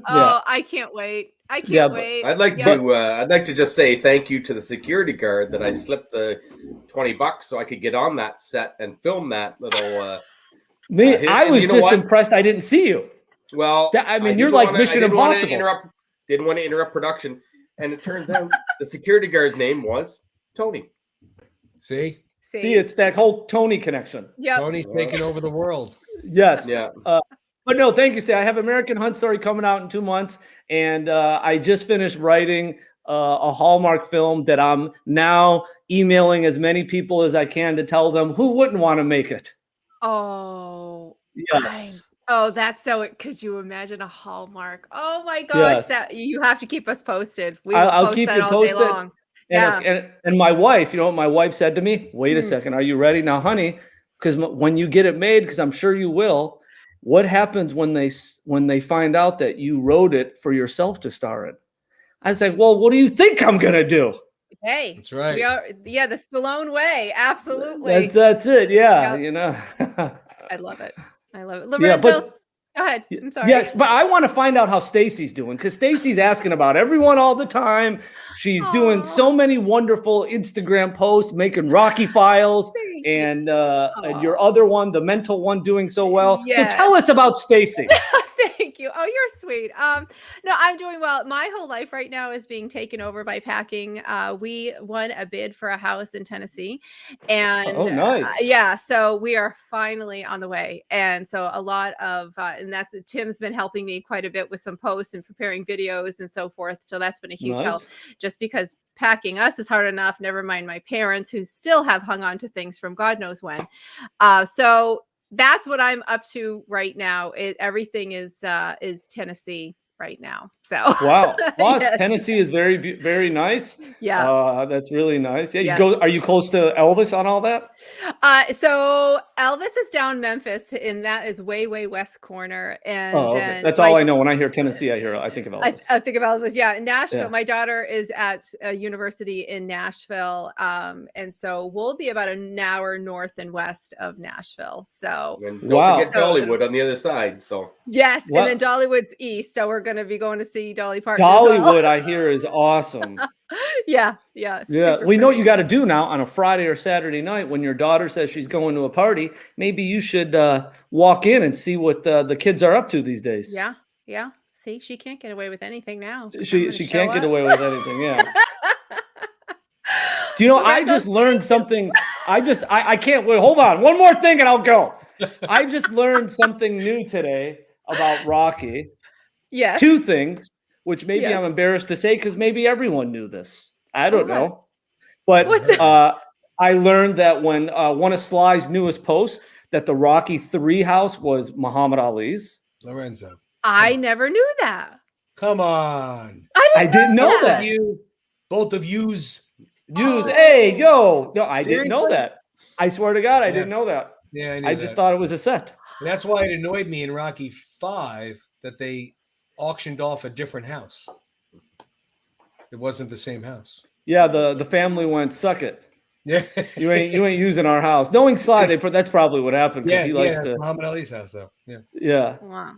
Oh, I can't wait. I can't wait. I'd like to just say thank you to the security guard that I slipped the $20 so I could get on that set and film that little. I was just impressed. I didn't see you. Well, you're like Mission Impossible. Didn't want to interrupt production. And it turns out the security guard's name was Tony. See, it's that whole Tony connection. Yep. Tony's taking over the world. Yes. Yeah. But no, thank you, Stacy. I have American Hunt Story coming out in 2 months, and I just finished writing a Hallmark film that I'm now emailing as many people as I can to tell them who wouldn't want to make it. Oh. Yes. Oh, that's so. Could you imagine a Hallmark? Oh my gosh, Yes. that you have to keep us posted. We I'll will post keep that you all day posted. long. And my wife, you know what my wife said to me? Wait a second, are you ready now, honey? Because when you get it made, because I'm sure you will, what happens when they find out that you wrote it for yourself to star in? I was like, well, what do you think I'm gonna do? Hey, That's right. We are, the Stallone way. Absolutely. That's it. Yeah, Yep. you know. I love it. Yeah, Lorenzo, but go ahead. I'm sorry. yes, but I want to find out how Stacy's doing because Stacy's asking about everyone all the time. She's doing Aw. so many wonderful Instagram posts, making Rocky files, Thank and Aw. your other one, the mental one, doing so well. Yes. So tell us about Stacy. Thank you. Oh, you're sweet. No, I'm doing well. My whole life right now is being taken over by packing. We won a bid for a house in Tennessee, and Oh, nice. yeah, so we are finally on the way. And so a lot of, and that's Tim's been helping me quite a bit with some posts and preparing videos and so forth. So that's been a huge help. Just because packing us is hard enough. Never mind my parents who still have hung on to things from God knows when. So that's what I'm up to right now. Everything is Tennessee right now. So Wow. Plus, Yes. Tennessee is very, very nice. Yeah. That's really nice. Yeah. Yeah. Are you close to Elvis on all that? So Elvis is down Memphis, and that is way, way west corner. And Okay. then That's all I know. When I hear Tennessee, I think of Elvis. I think of Elvis. Yeah, in Nashville. Yeah. My daughter is at a university in Nashville, and so we'll be about an hour north and west of Nashville. So And don't Wow. forget Dollywood on the other side. So yes, What? and then Dollywood's east. So we're going to be going to see Dolly Parton. as well. Dollywood, I hear, is awesome. Yeah. Yeah, super we know what pretty. you got to do now on a Friday or Saturday night when your daughter says she's going to a party. Maybe you should walk in and see what the kids are up to these days. Yeah. See, she can't get away with anything now. She can't get away with anything. Yeah. Do you know? I just learned something. I can't wait. Hold on, one more thing and I'll go. I just learned something new today about Rocky. Yes. 2 things, which maybe Yeah. I'm embarrassed to say because maybe everyone knew this. I don't Okay. know. But What's it? I learned that when one of Sly's newest posts that the Rocky 3 house was Muhammad Ali's. Lorenzo, I never knew that. come on. I didn't know that. Both of yous. Hey, yo. No, I didn't know Seriously? that. I swear to God, I Yeah. didn't know that. Yeah, I knew I that. just thought it was a set. And that's why it annoyed me in Rocky 5 that they auctioned off a different house. It wasn't the same house. Yeah, the family went, suck it. Yeah. You ain't using our house. Knowing Sly, that's probably what happened because Yeah, he likes that's to. Muhammad Ali's house, though. Yeah. Yeah, Wow.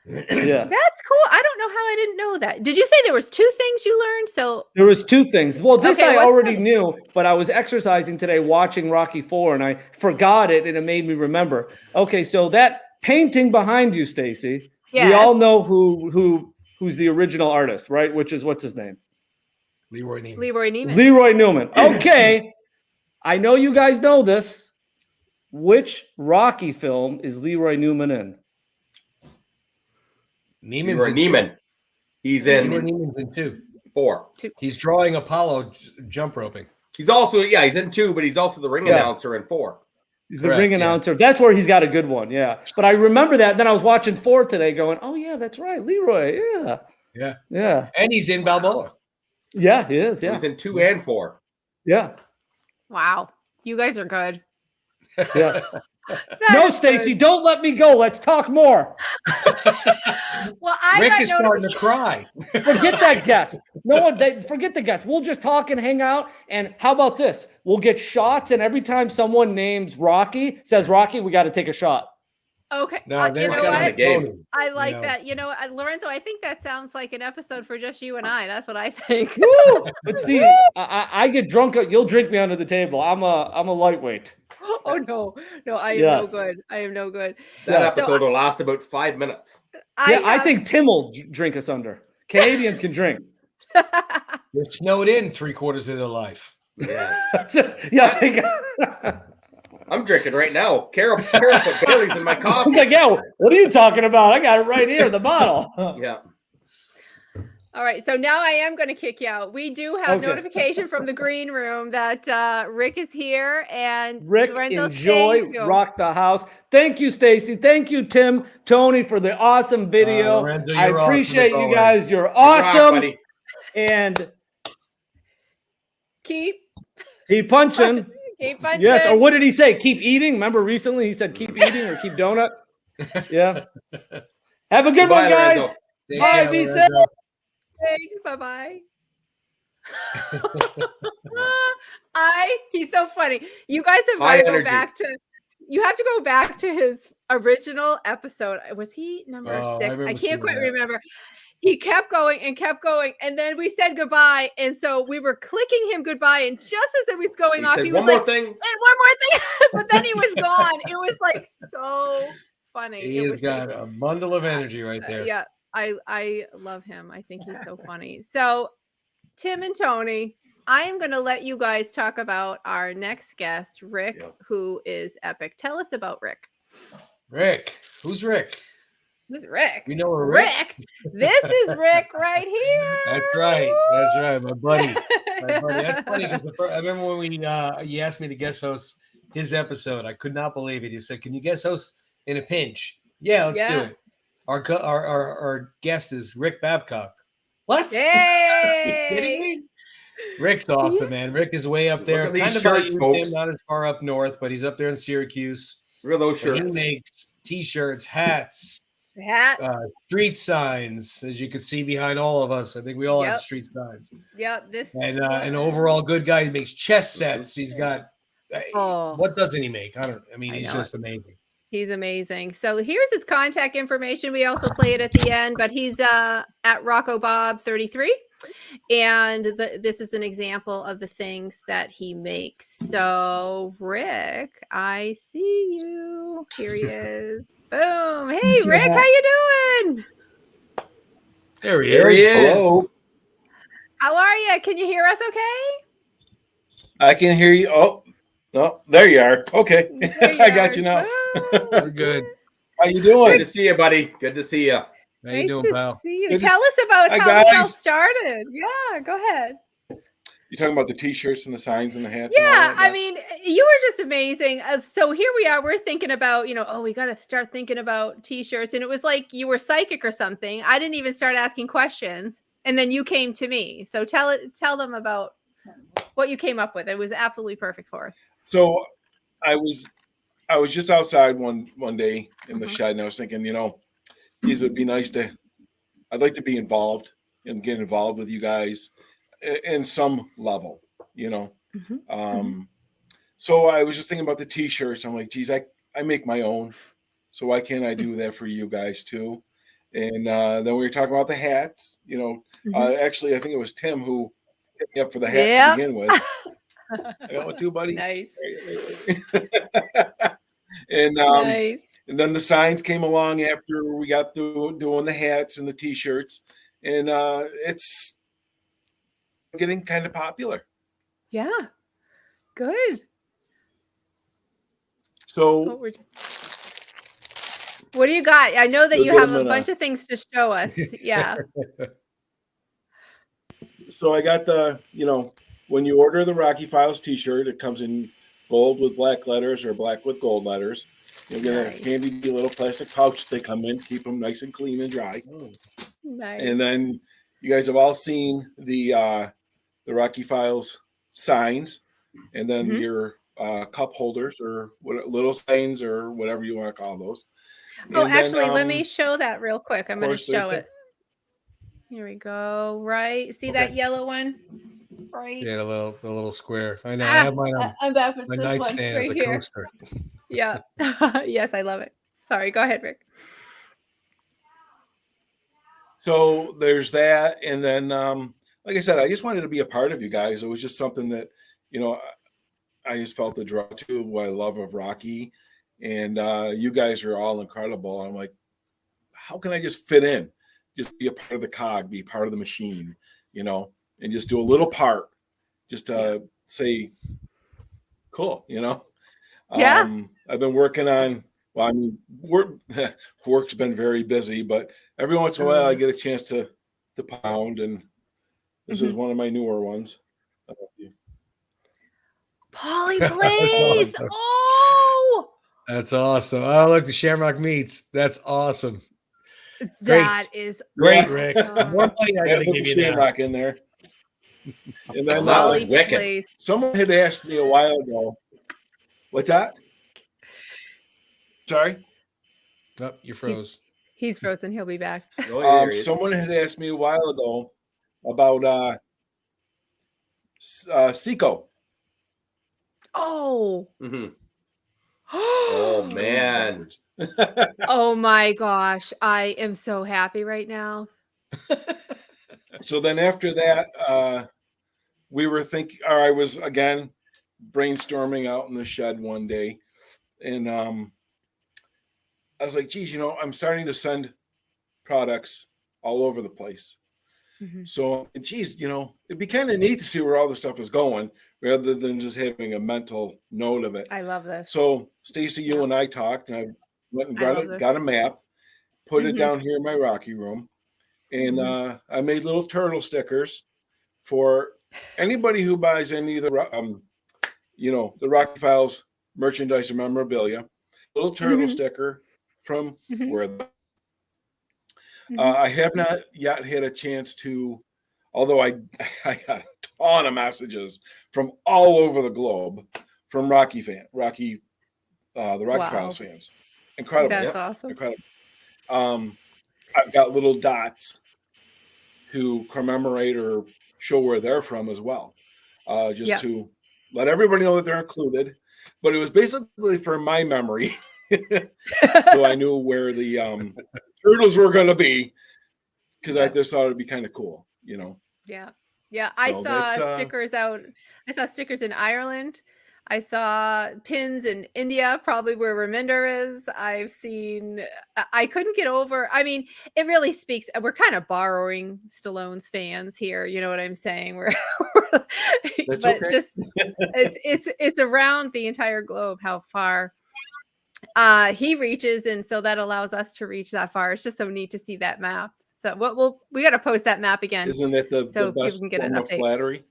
yeah. That's cool. I don't know how I didn't know that. Did you say there was 2 things you learned? So There was 2 things. Well, this Okay, I what's already that? knew, but I was exercising today watching Rocky 4 and I forgot it and it made me remember. Okay, so that painting behind you, Stacy, we all Yes. know who's the original artist, right? Which is what's his name? Leroy Neiman. Leroy Neiman. Leroy Newman. Okay. I know you guys know this. Which Rocky film is Leroy Newman in? Neiman's Leroy in Neiman. He's Leroy in Neiman's in 2. 4. He's drawing Apollo jump roping. He's also he's in 2, but he's also the ring Yeah. announcer in 4. He's the Correct, ring yeah. announcer. That's where he's got a good one. Yeah. But I remember that. Then I was watching 4 today going, oh, yeah, that's right. Leroy. Yeah. Yeah. Yeah. And he's in Balboa. Yeah, he is. Yeah. He's in 2 and 4. Yeah. Wow. You guys are good. Yes. That No, is Stacy, good. don't let me go. Let's talk more. Well, I Rick got is starting to cry. Forget that guest. Forget the guest. We'll just talk and hang out. And how about this? We'll get shots. And every time someone names says Rocky, we got to take a shot. Okay. No, You they're know kind of what? a game. I like Yeah. that. You know, Lorenzo, I think that sounds like an episode for just you and I. That's what I think. Woo! But see, I get drunk. You'll drink me under the table. I'm a lightweight. Oh no, I am Yes. no good. I am no good. That Yeah. episode will last about 5 minutes. I think Tim will drink us under. Canadians can drink. They're snowed in 3/4 of their life. Yeah. Yeah. I'm drinking right now. Carol put Bailey's in my I was coffee. like, yeah, what are you talking about? I got it right here, the bottle. Yeah. All right, so now I am going to kick you out. We do have Okay. notification from the green room that Rick is here, and Rick, Lorenzo, enjoy, thank you. rock the house. Thank you, Stacy. Thank you, Tim, Tony, for the awesome video. Lorenzo, I you're awesome appreciate as you always. guys. You're Rock, awesome. buddy. And Keep punching. punching. Yes, or what did he say? Keep eating? Remember recently he said keep eating or keep donut? Yeah. Have a good Goodbye, one, guys. Lorenzo. Take Bye, care, be Lorenzo. safe. Thanks. Bye-bye. He's so funny. You guys have High got to go energy. back to, you have to go back to his original episode. Was he number Oh, I 6? I remember can't seeing quite that. remember. He kept going, and then we said goodbye, and so we were clicking him goodbye, and just as it was going He off, said, he was one more like, thing. "And one more thing," but then he was gone. It was like so funny. He It has was got a bundle of energy right there. yeah, I love him. I think he's so funny. So Tim and Tony, I am going to let you guys talk about our next guest, Rick, Yep. who is epic. Tell us about Rick. Rick. Who's Rick? Who's Rick? We know a Rick. This is Rick right here. That's right. That's right. My buddy. That's funny because I remember when he asked me to guest host his episode. I could not believe it. He said, "Can you guest host in a pinch?" Yeah, let's do it. Our guest is Rick Babcock. What? Hey. Are you kidding me? Rick's awesome, man. Rick is way up there. Look at these Kind of shirts, like folks. Tim, not as far up north, but he's up there in Syracuse. Look at those And shirts. he makes T-shirts, hats, Hat. street signs, as you can see behind all of us. I think we all have Yep. street signs. Yep. This And an overall good guy. He makes chess sets. He's got what doesn't he make? I mean, he's just amazing. He's amazing. So here's his contact information. We also play it at the end, but he's at RoccoBob33. And this is an example of the things that he makes. So Rick, I see you. Here he is. Boom. Hey, Rick, how you doing? There he is. Hello. How are you? Can you hear us okay? I can hear you. Oh, no, there you are. Okay. There you I got are. you now. Boom. We're good. How you Good doing? to see you, buddy. Good to see you. How you Nice doing, to pal? see you. Good to- Tell us about Hi, how this all guys. started. Yeah, go ahead. You talking about the t-shirts and the signs and the hats? and all Yeah, that? I mean, you were just amazing. So here we are. We're thinking about, we got to start thinking about T-shirts. And it was like you were psychic or something. I didn't even start asking questions. And then you came to me. So tell them about what you came up with. It was absolutely perfect for us. So I was just outside one day in the Uh-huh. shed, and I was thinking, these would be nice I'd like to be involved and get involved with you guys in some level, Mhm. So I was just thinking about the t-shirts. I'm like, geez, I make my own. So why can't I do that for you guys too? And then we were talking about the hats, Mhm. actually, I think it was Tim who hit me up for the hat Yep. to begin with. I got one too, buddy. Nice. And Nice. and then the signs came along after we got through doing the hats and the t-shirts, and it's getting kind of popular. Yeah. Good. So What do you got? I know that We'll you get have them a in a- bunch of things to show us. Yeah. So I got when you order the Rocky Files t-shirt, it comes in gold with black letters or black with gold letters. You'll get Nice. a handy little plastic pouch they come in, keep them nice and clean and dry. Nice. And then you guys have all seen the Rocky Files signs, and then Mhm. your cup holders or little signs or whatever you want to call those. Oh, And then, actually, let me show that real quick. I'm going to course, there's show the- it. Here we go. Right. See that Okay. yellow one? Right. Yeah, the little square. I know. I Ah, have mine on I'm back with my this one nightstand as right a here. coaster. Yeah. Yes, I love it. Sorry. Go ahead, Rick. So there's that, and then like I said, I just wanted to be a part of you guys. It was just something that I just felt the draw to what I love of Rocky, and you guys are all incredible. I'm like, how can I just fit in, just be a part of the cog, be part of the machine, and just do a little part, just to say, cool, you know. Yeah. I've been working on. Well, I mean, work's been very busy, but every once in a while I get a chance to pound, and this is one of my newer ones. Polly That's Blaze. awesome. Oh, That's awesome. Oh, look, the Shamrock meats. That's awesome. that is Great, Yeah. Rick. awesome. More money I I gotta put give the you now. Shamrock in there. And then That was Polly wicked. Blaze. someone had asked me a while ago. What's that? Sorry? Oh, you froze. He's frozen. He'll be back. Oh, yeah, there he is. Someone had asked me a while ago about Seco. Oh. Mhm. Oh man. Oh my gosh. I am so happy right now. So then after that, we were thinking, or I was again brainstorming out in the shed one day, and I was like, geez, you know, I'm starting to send products all over the place. Mhm. So, geez, you know, it'd be kind of neat to see where all the stuff is going rather than just having a mental note of it. I love this. So, Stacy, you and I talked, and I went and I love got a this. map, put it Mhm. down here in my Rocky room, and I made little turtle stickers for anybody who buys any of the, you know, the Rocky Files merchandise or memorabilia. Little turtle Mhm. sticker from Mhm. where. Mhm. I have not yet had a chance to, although I got a ton of messages from all over the globe from the Rocky Wow. Files fans. Incredible. That's Yeah. awesome. Incredible. I've got little dots to commemorate or show where they're from as well, just Yep. to let everybody know that they're included. But it was basically for my memory, so I knew where the turtles were going to be, because I Yep. just thought it'd be kind of cool, you know. Yeah. Yeah. I So saw that's stickers out. I saw stickers in Ireland. I saw pins in India, probably where Reminder is. I've seen, I couldn't get over. I mean, it really speaks. We're kind of borrowing Stallone's fans here. You know what I'm saying? That's but okay. just, it's around the entire globe how far he reaches. And so that allows us to reach that far. It's just so neat to see that map. So we got to post that map again. Isn't that the So people best can get an form of update. flattery?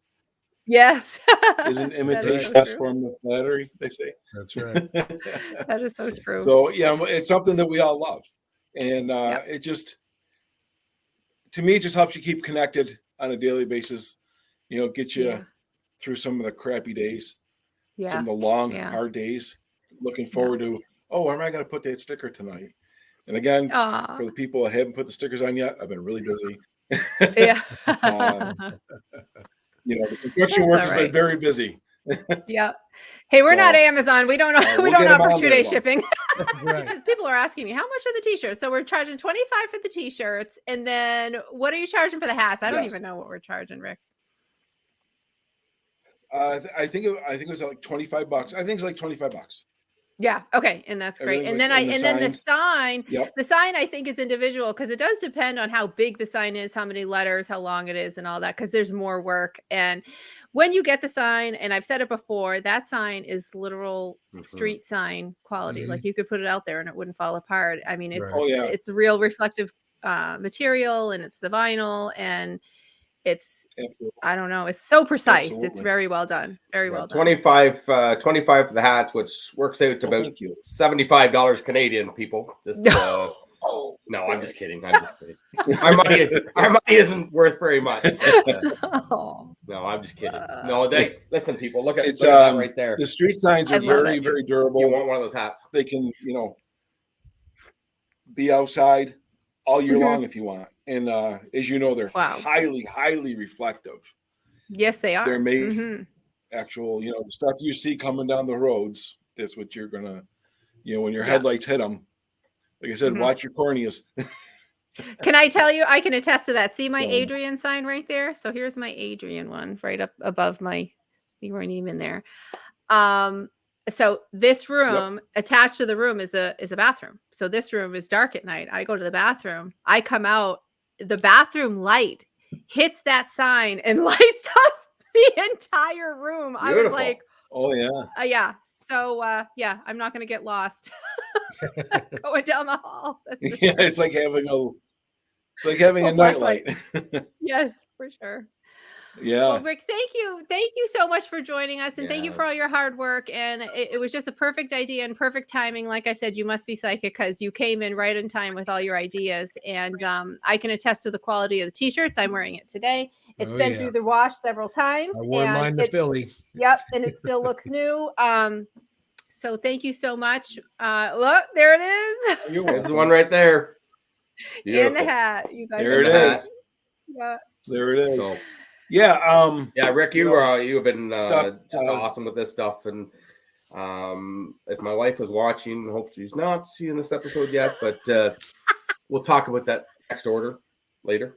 Yes. Isn't That is imitation so the best true. form of flattery, they say? That's right. That is so true. So, yeah, it's something that we all love. And Yep. it just, to me, it just helps you keep connected on a daily basis, you know, get you Yeah. through some of the crappy days, some Yeah. of the long, Yeah. hard days, looking forward to, oh, where am I going to put that sticker tonight? And again, Aw. for the people that haven't put the stickers on yet, I've been really busy. Yeah. You know, the construction That's work all has right. been very busy. Yeah. Hey, we're not So, Amazon. We don't we'll we don't get 'em offer on there, 2-day though. shipping. Right. Because people are asking me, how much are the t-shirts? So we're charging $25 for the t-shirts. And then what are you charging for the hats? I don't Yes. even know what we're charging, Rick. I think it was like $25. I think it's like $25. Yeah. Okay. And that's great. Everything's And like, then and the the signs. sign, Yep. the sign I think is individual because it does depend on how big the sign is, how many letters, how long it is, and all that. Because there's more work. And when you get the sign, and I've said it before, that sign is literal street sign quality. Like you could put it out there and it wouldn't fall apart. I mean, it's Right. Oh yeah. it's real reflective material, and it's the vinyl, and it's Absolutely. I don't know, it's so precise. It's Absolutely. very well done. Very well done. 25 for the hats, which works out to Oh, about thank you. $75 Canadian, people. Just Oh, no, I'm just kidding. I'm just kidding. Our money isn't worth very much. Oh, No, I'm just kidding. No, listen, people. Look at it's that right there. the street signs I are love very, it. very You durable. want one of those hats? They can, you know, be outside all year Mhm. long if you want. And as you know, they're Wow. highly, highly reflective. Yes, they are. They're made Mhm. actual, you know, stuff you see coming down the roads. That's what you're gonna, you know, when your Yeah. headlights hit them. Like I said, Mhm. watch your corneas. Can I tell you, I can attest to that. See my So- Adrian sign right there? So here's my Adrian one right up above you weren't even there. So this room attached to the room is a bathroom. So this room is dark at night. I go to the bathroom. I come out, the bathroom light hits that sign and lights up the entire room. I was Beautiful. like, Oh yeah. yeah. So yeah, I'm not going to get lost going down the hall. That's for Yeah, sure. it's like having a flashlight. nightlight. Yes, for sure. Yeah. Well, Rick, thank you so much for joining us, and thank you Yeah. for all your hard work. And it was just a perfect idea and perfect timing. Like I said, you must be psychic because you came in right in time with all your ideas. And I can attest to the quality of the t-shirts. I'm wearing it today. It's Oh, been yeah. through the wash several times. I wore mine to Philly. Yep, and it still looks new. So thank you so much. Look, there it is. There's the one right there. In Beautiful. the hat. You guys There are it the is. Yeah. There it is. So, Yeah. yeah, Rick, you have been stuff, just awesome with this stuff. And if my wife was watching, hopefully she's not seeing this episode yet, but we'll talk about that next order later.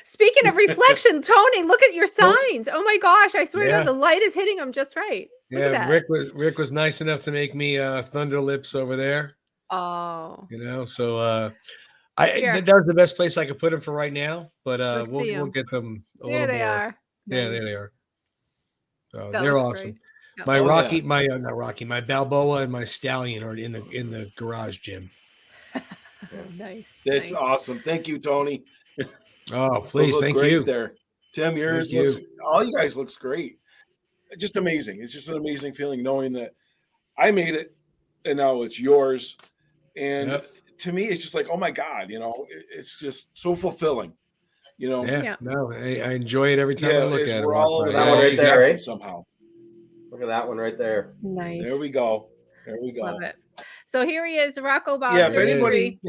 Speaking of reflection, Tony, look at your signs. Oh my gosh, I swear to Yeah. God, the light is hitting them just right. Look at Yeah, that. Rick was nice enough to make me thunder lips over there. Oh, You know, so Here. that was the best place I could put them for right now. But Let's see we'll 'em. get them a there little they more. are. Yeah, Nice. there they are. So That they're looks awesome. great. Yep. My Oh, Rocky, yeah. my Balboa and my Stallion are in the garage gym. Nice. That's nice. awesome. Thank you, Tony. Oh, Those please, look thank great you. there. Tim, yours Thank looks. you. All you guys looks great. Just amazing. It's just an amazing feeling knowing that I made it, and now it's yours. And Yep. to me, it's just like, oh my God, it's just so fulfilling. Yeah, no, I enjoy it every time I Yeah, look at it. we're all over That one right there, connected eh? somehow. Look at that one right there. Nice. There we go. There we go. Love it. So here he is, Rocco Bob. Yeah, if There it is. anybody,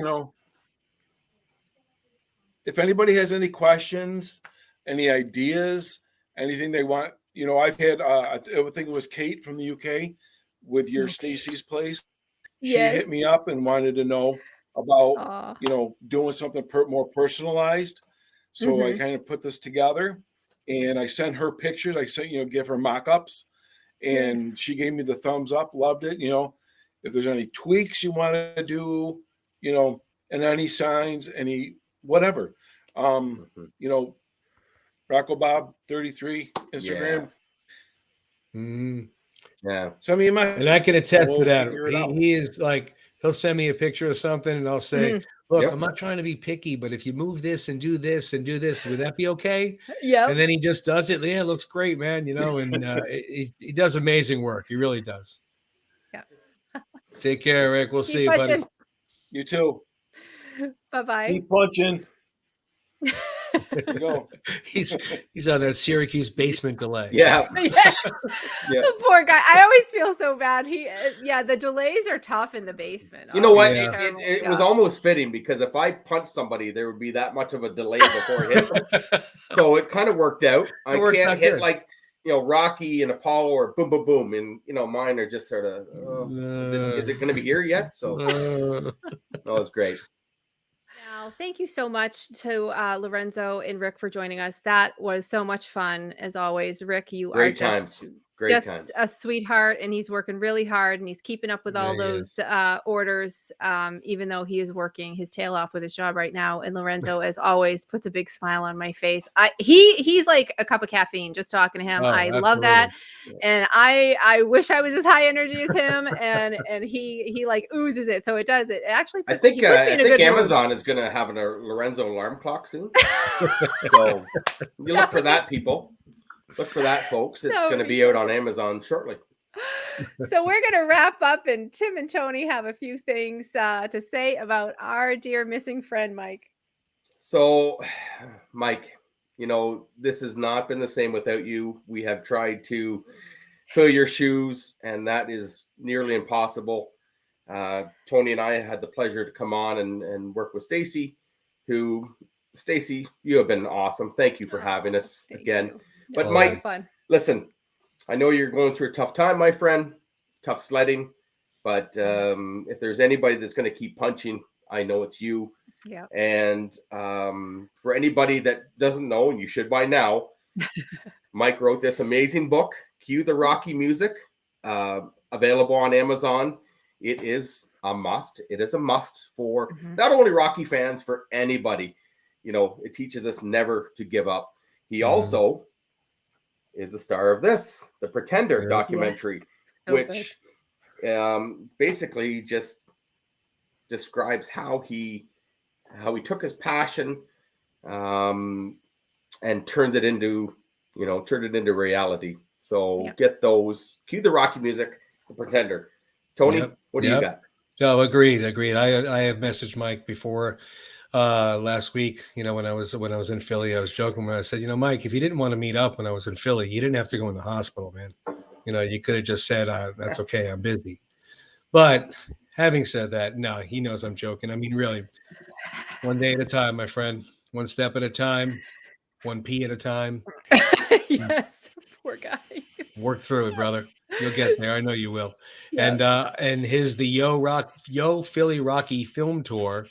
if anybody has any questions, any ideas, anything they want, I've had, I think it was Kate from the UK with your Stacy's place. She Yes. hit me up and wanted to know about, Aw. doing something more personalized. So I Mhm. kind of put this together and I sent her pictures. I sent, give her mock-ups and she gave me the thumbs up, loved it. If there's any tweaks you want to do, and any signs, any whatever, Rocco Bob 33 Instagram. Yeah. Send me a message. And I can attest We'll to that. figure it out. He is like, he'll send me a picture of something and I'll say, look, Yep. I'm not trying to be picky, but if you move this and do this, would that be okay? Yep. And then he just does it. Yeah, it looks great, man. And he does amazing work. He really does. Yeah. Take care, Rick. We'll see you, buddy. punching. You too. Bye-bye. Keep punching. There you go. He's on that Syracuse basement delay. Yeah. Yes. Yeah. The poor guy. I always feel so bad. The delays are tough in the basement. You know what? Yeah. It was almost fitting because if I punched somebody, there would be that much of a delay before it hit them. So it kind of worked out. I works can't out hit good. like, Rocky and Apollo or boom, boom, boom. And, mine are just sort of, is it going to be here yet? So that was great. Now, thank you so much to Lorenzo and Rick for joining us. That was so much fun, as always. Rick, you Great are times. just Great times. a sweetheart, and he's working really hard, and he's keeping up with all Yeah, he those orders, even though he is working his tail off with his job right now. And Lorenzo, as always, puts a big smile on my face. He's like a cup of caffeine just talking to him. Oh, I love that, absolutely. and I wish I was as high energy as him, and he like oozes it. So it does it. It actually I puts, he think puts me in a good mood. Amazon is going to have a Lorenzo alarm clock soon. So you look for that, people. Look for that, folks. It's That would going to be be out on Amazon shortly. So we're going to wrap up, and Tim and Tony have a few things to say about our dear missing friend, Mike. So, Mike, this has not been the same without you. We have tried to fill your shoes, and that is nearly impossible. Tony and I had the pleasure to come on and work with Stacy, Stacy, you have been awesome. Thank you for having us again. You. But It was Mike, fun. Listen, I know you're going through a tough time, my friend, tough sledding, but if there's anybody that's going to keep punching, I know it's you. Yeah. And for anybody that doesn't know, and you should by now, Mike wrote this amazing book, Cue the Rocky Music, available on Amazon. It is a must. It is a must for not only Rocky fans, for anybody. it teaches us never to give up. He also is the star of the Pretender documentary, So which basically just describes how he took his passion and turned it into reality. So get those, cue the Rocky music, the Pretender. Tony, what do you got? No, agreed. I have messaged Mike before last week. When I was in Philly, I was joking when I said, Mike, if you didn't want to meet up when I was in Philly, you didn't have to go in the hospital, man. You could have just said, that's okay, I'm busy. But having said that, no, he knows I'm joking. I mean, really, one day at a time, my friend, one step at a time, one pee at a time. Yes, poor guy. Work through it, brother. You'll get there. I know you will. Yeah. And the Yo Philly Rocky film tour,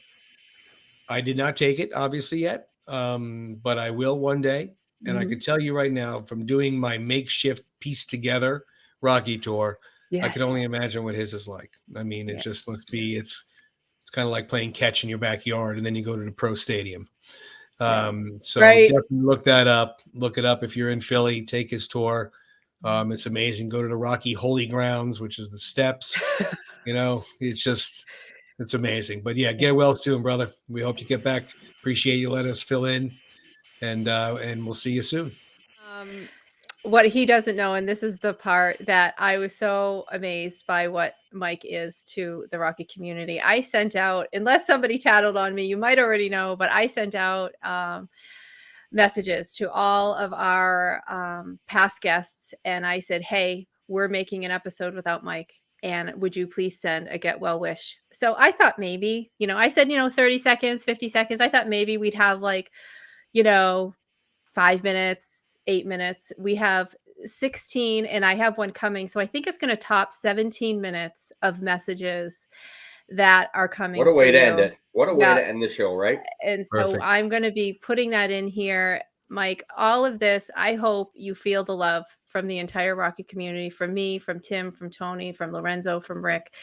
I did not take it obviously yet, but I will one day. And I could tell you right now, from doing my makeshift piece together Rocky tour, I can only imagine what his is like. I mean, it just must be. It's kind of like playing catch in your backyard, and then you go to the pro stadium. So definitely look that up. Look it up if you're in Philly. Take his tour. It's amazing. Go to the Rocky Holy Grounds, which is the steps. It's amazing. But get well soon, brother. We hope you get back. Appreciate you letting us fill in, and we'll see you soon. What he doesn't know, and this is the part that I was so amazed by what Mike is to the Rocky community. I sent out, unless somebody tattled on me, you might already know, but I sent out messages to all of our past guests. And I said, hey, we're making an episode without Mike. And would you please send a get well wish? So I thought maybe, I said, 30 seconds, 50 seconds. I thought maybe we'd have 5 minutes, 8 minutes. We have 16 and I have one coming. So I think it's going to top 17 minutes of messages that are coming. What a way to end it. What a way to end the show, right? And so I'm going to be putting that in here. Mike, all of this, I hope you feel the love from the entire Rocky community, from me, from Tim, from Tony, from Lorenzo, from Rick.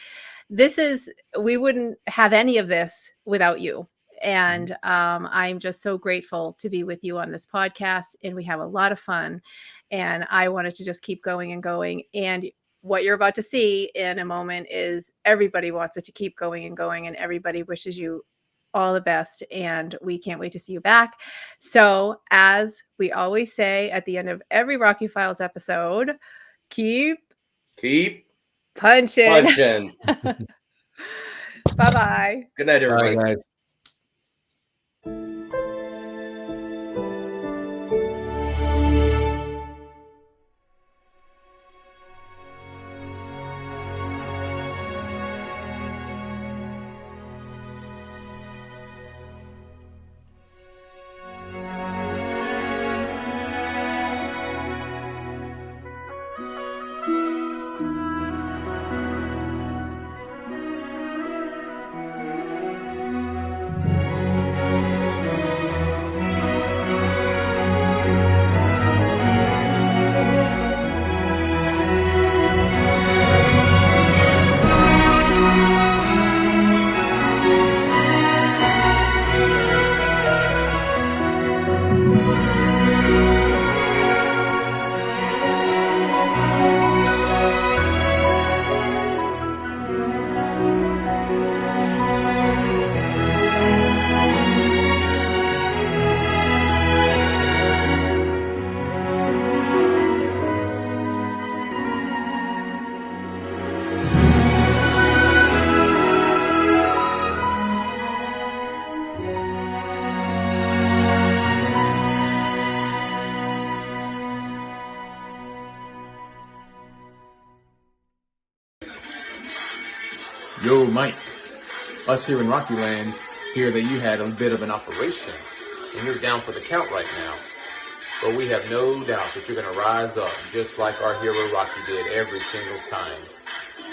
We wouldn't have any of this without you. And I'm just so grateful to be with you on this podcast, and we have a lot of fun, and I wanted to just keep going and going. And what you're about to see in a moment is everybody wants it to keep going and going, and everybody wishes you all the best, and we can't wait to see you back. So as we always say at the end of every Rocky Files episode, keep punching. Bye-bye. Good night, everybody. Bye, guys. Yo, Mike. Us here in Rocky Land hear that you had a bit of an operation, and you're down for the count right now. But we have no doubt that you're going to rise up just like our hero Rocky did every single time.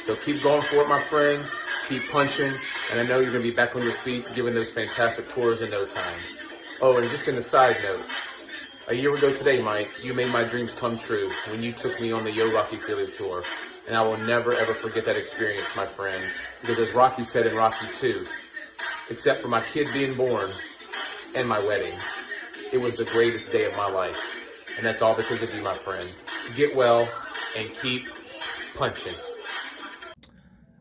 So keep going for it, my friend. Keep punching, and I know you're going to be back on your feet giving those fantastic tours in no time. Oh, and just in a side note, a year ago today, Mike, you made my dreams come true when you took me on the Yo Rocky Philly tour. And I will never, ever forget that experience, my friend. Because as Rocky said in Rocky 2, except for my kid being born and my wedding. It was the greatest day of my life. And that's all because of you, my friend. Get well and keep punching.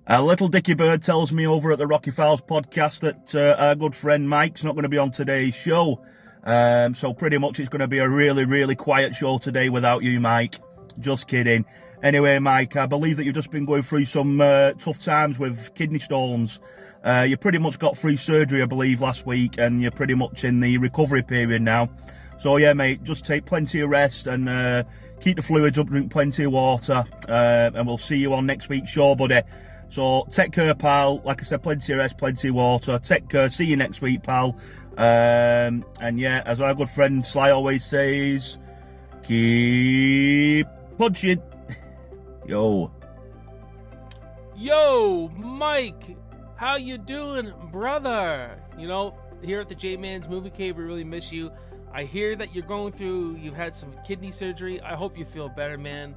Little Dicky Bird tells me over at the Rocky Files podcast that our good friend Mike's not going to be on today's show. So pretty much it's going to be a really, really quiet show today without you, Mike. Just kidding. Anyway, Mike, I believe that you've just been going through some tough times with kidney stones. You pretty much got through surgery, I believe, last week, and you're pretty much in the recovery period now. So yeah, mate, just take plenty of rest and keep the fluids up, drink plenty of water, and we'll see you on next week's show, buddy. So take care, pal. Like I said, plenty of rest, plenty of water. Take care. See you next week, pal. And yeah, as our good friend Sly always says, keep punching. Yo, Mike, how you doing, brother? You know, here at the J-Man's Movie Cave, we really miss you. I hear that you've had some kidney surgery. I hope you feel better, man.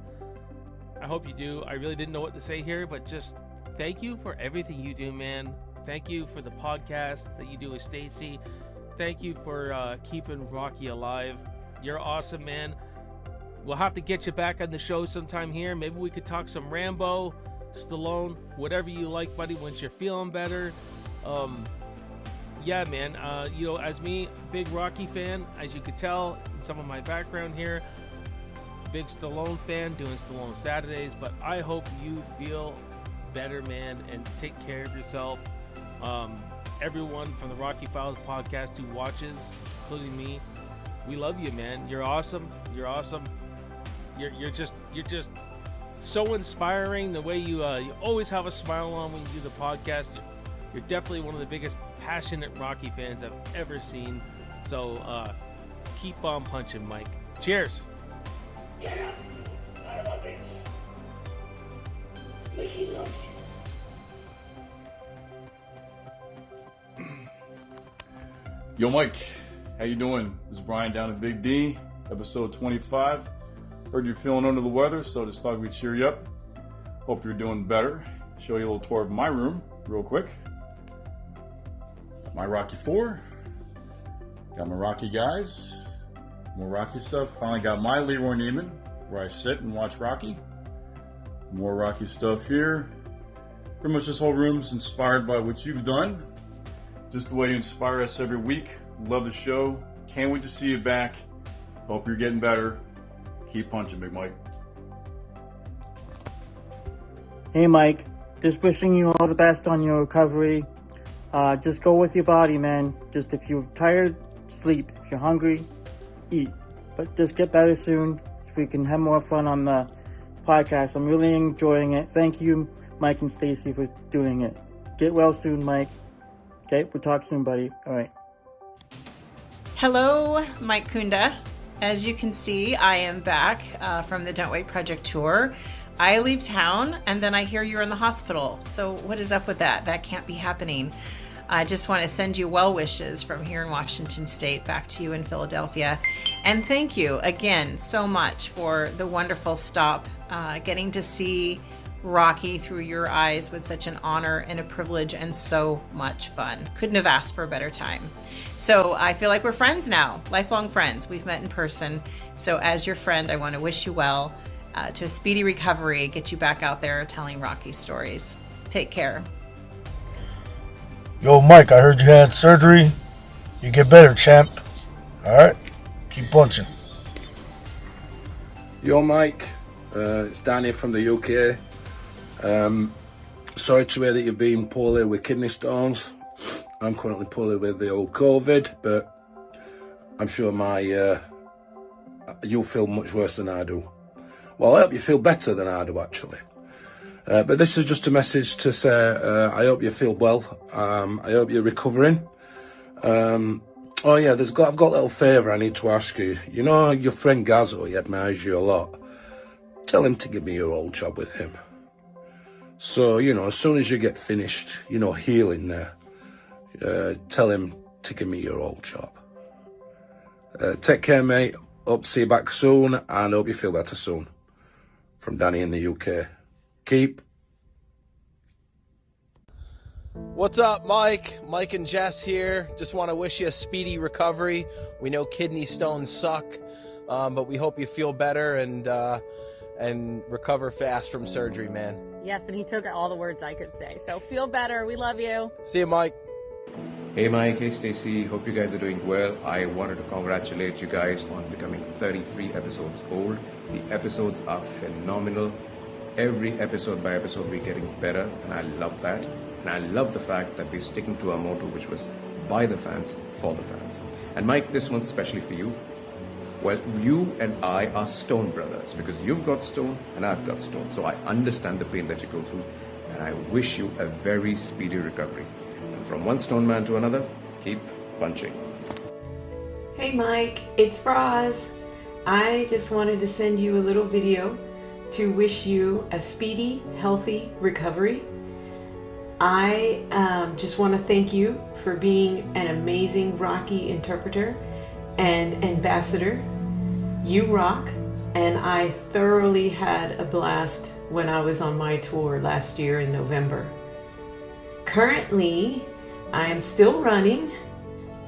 I hope you do. I really didn't know what to say here, but just thank you for everything you do, man. Thank you for the podcast that you do with Stacy. Thank you for keeping Rocky alive. You're awesome, man. We'll have to get you back on the show sometime here. Maybe we could talk some Rambo, Stallone, whatever you like, buddy, once you're feeling better. Yeah, man, you know, as me, big Rocky fan, as you could tell in some of my background here, big Stallone fan, doing Stallone Saturdays, but I hope you feel better, man, and take care of yourself. Everyone from the Rocky Files podcast who watches, including me, we love you, man. You're awesome. You're awesome. You're just so inspiring. The way you always have a smile on when you do the podcast. You're definitely one of the biggest passionate Rocky fans I've ever seen. So keep on punching, Mike. Cheers. Yo, Mike, how you doing? This is Brian down at Big D, episode 25. Heard you're feeling under the weather, so just thought we'd cheer you up. Hope you're doing better. Show you a little tour of my room real quick. Got my Rocky 4. Got my Rocky guys. More Rocky stuff. Finally got my Leroy Neiman, where I sit and watch Rocky. More Rocky stuff here. Pretty much this whole room's inspired by what you've done. Just the way you inspire us every week. Love the show. Can't wait to see you back. Hope you're getting better. Keep punching, Big Mike. Hey, Mike. Just wishing you all the best on your recovery. Just go with your body, man. Just if you're tired, sleep. If you're hungry, eat. But just get better soon so we can have more fun on the podcast. I'm really enjoying it. Thank you, Mike and Stacy, for doing it. Get well soon, Mike. Okay, we'll talk soon, buddy. All right. Hello, Mike Kunda. As you can see, I am back from the Don't Wait Project tour. I leave town and then I hear you're in the hospital. So what is up with that? That can't be happening. I just want to send you well wishes from here in Washington State back to you in Philadelphia. And thank you again so much for the wonderful stop. Getting to see Rocky through your eyes was such an honor and a privilege and so much fun. Couldn't have asked for a better time. So I feel like we're friends now, lifelong friends. We've met in person. So as your friend, I want to wish you well, to a speedy recovery, get you back out there telling Rocky stories. Take care. Yo, Mike, I heard you had surgery. You get better, champ. All right, keep punching. Yo, Mike, it's Dan here from the UK. Sorry to hear that you've been poorly with kidney stones. I'm currently poorly with the old COVID, but I'm sure you'll feel much worse than I do. Well, I hope you feel better than I do, actually. But this is just a message to say I hope you feel well. I hope you're recovering. Oh yeah, I've got a little favour I need to ask you. You know your friend Gazzo, he admires you a lot. Tell him to give me your old job with him. So, as soon as you get finished, healing there, tell him to give me your old job. Take care, mate. Hope to see you back soon, and hope you feel better soon. From Danny in the UK. Keep. What's up, Mike? Mike and Jess here. Just want to wish you a speedy recovery. We know kidney stones suck, but we hope you feel better and recover fast from surgery, man. Yes, and he took all the words I could say. So feel better. We love you. See you, Mike. Hey Mike, hey Stacy, hope you guys are doing well. I wanted to congratulate you guys on becoming 33 episodes old. The episodes are phenomenal. Every episode by episode we're getting better, and I love that. And I love the fact that we're sticking to our motto, which was by the fans, for the fans. And Mike, this one's especially for you. Well, you and I are stone brothers because you've got stone and I've got stone. So I understand the pain that you go through, and I wish you a very speedy recovery. And from one stone man to another, keep punching. Hey Mike, it's Braz. I just wanted to send you a little video to wish you a speedy, healthy recovery. I just want to thank you for being an amazing Rocky interpreter and ambassador. You rock, and I thoroughly had a blast when I was on my tour last year in November. Currently, I am still running.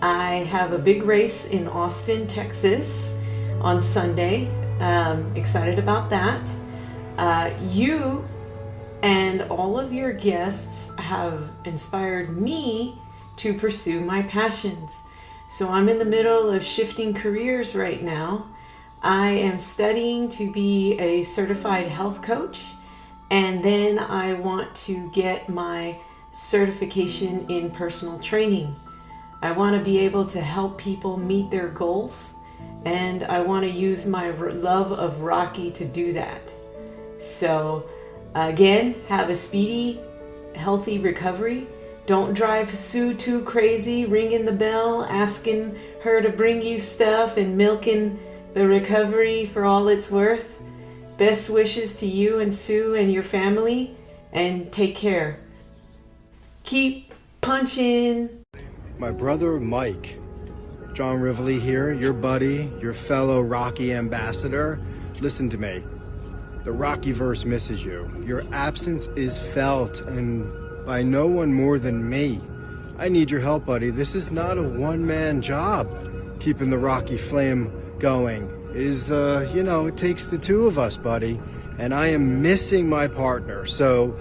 I have a big race in Austin, Texas on Sunday. Excited about that. You and all of your guests have inspired me to pursue my passions. So I'm in the middle of shifting careers right now. I am studying to be a certified health coach, and then I want to get my certification in personal training. I want to be able to help people meet their goals, and I want to use my love of Rocky to do that. So again, have a speedy, healthy recovery. Don't drive Sue too crazy, ringing the bell, asking her to bring you stuff and milking the recovery for all it's worth. Best wishes to you and Sue and your family, and take care. Keep punching. My brother Mike, John Rivoli here, your buddy, your fellow Rocky ambassador. Listen to me. The Rockyverse misses you. Your absence is felt, and by no one more than me. I need your help, buddy. This is not a one-man job, keeping the Rocky flame going. It is, it takes the two of us, buddy. And I am missing my partner. So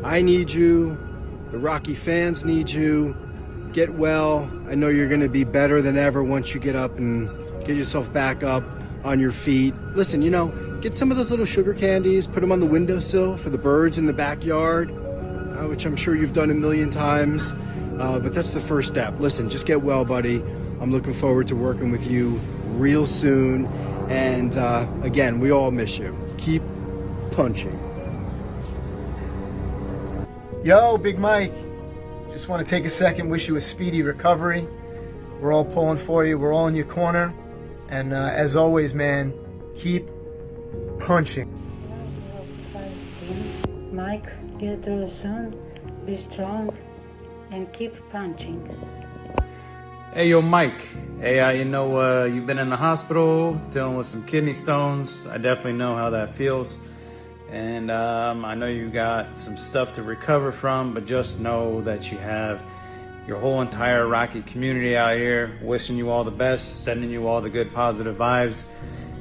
I need you. The Rocky fans need you. Get well. I know you're going to be better than ever once you get up and get yourself back up on your feet. Listen, get some of those little sugar candies, put them on the windowsill for the birds in the backyard, which I'm sure you've done a million times. But that's the first step. Listen, just get well, buddy. I'm looking forward to working with you real soon. And again, we all miss you. Keep punching. Yo, Big Mike. Just want to take a second, wish you a speedy recovery. We're all pulling for you. We're all in your corner. And as always, man, keep punching. Mike, get through the sun, be strong, and keep punching. Hey, yo, Mike. Hey, you've been in the hospital dealing with some kidney stones. I definitely know how that feels. And I know you got some stuff to recover from, but just know that you have your whole entire Rocky community out here wishing you all the best, sending you all the good positive vibes.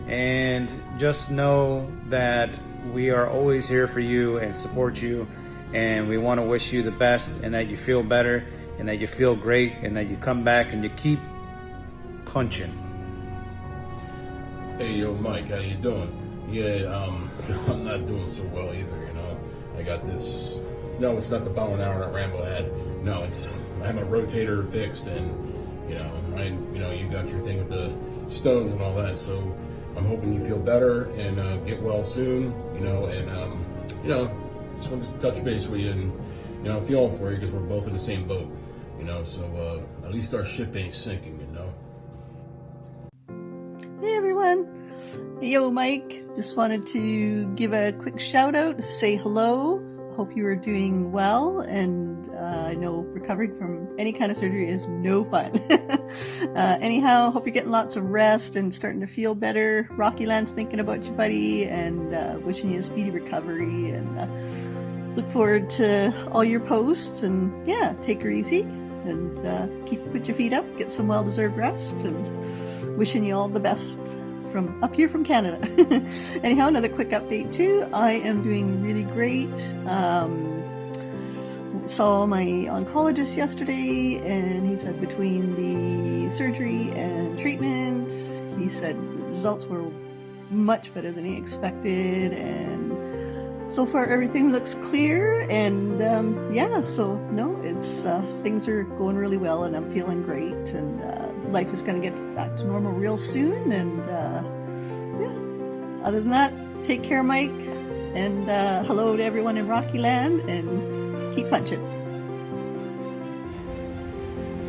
And just know that we are always here for you and support you. And we want to wish you the best, and that you feel better, and that you feel great, and that you come back and you keep punching. Hey, yo, Mike, how you doing? Yeah, I'm not doing so well either, I got this, no, it's not the bow and arrow that Rambo had. No, I have my rotator fixed, and, you got your thing with the stones and all that, so I'm hoping you feel better and get well soon, just wanted to touch base with you, and, I'm feeling for you because we're both in the same boat, so at least our ship ain't sinking, Hey everyone. Yo, Mike. Just wanted to give a quick shout out, say hello. Hope you are doing well, and I know recovering from any kind of surgery is no fun. Anyhow, hope you're getting lots of rest and starting to feel better. Rocky Land's thinking about you, buddy, and wishing you a speedy recovery. And look forward to all your posts, and yeah, take her easy and put your feet up, get some well-deserved rest, and wishing you all the best from up here from Canada. Anyhow, another quick update too. I am doing really great. Saw my oncologist yesterday, and he said between the surgery and treatment, he said the results were much better than he expected, and so far everything looks clear. And yeah, so no, it's things are going really well, and I'm feeling great, and life is going to get back to normal real soon. And yeah, other than that, take care, Mike, and hello to everyone in Rocky Land, and keep punching.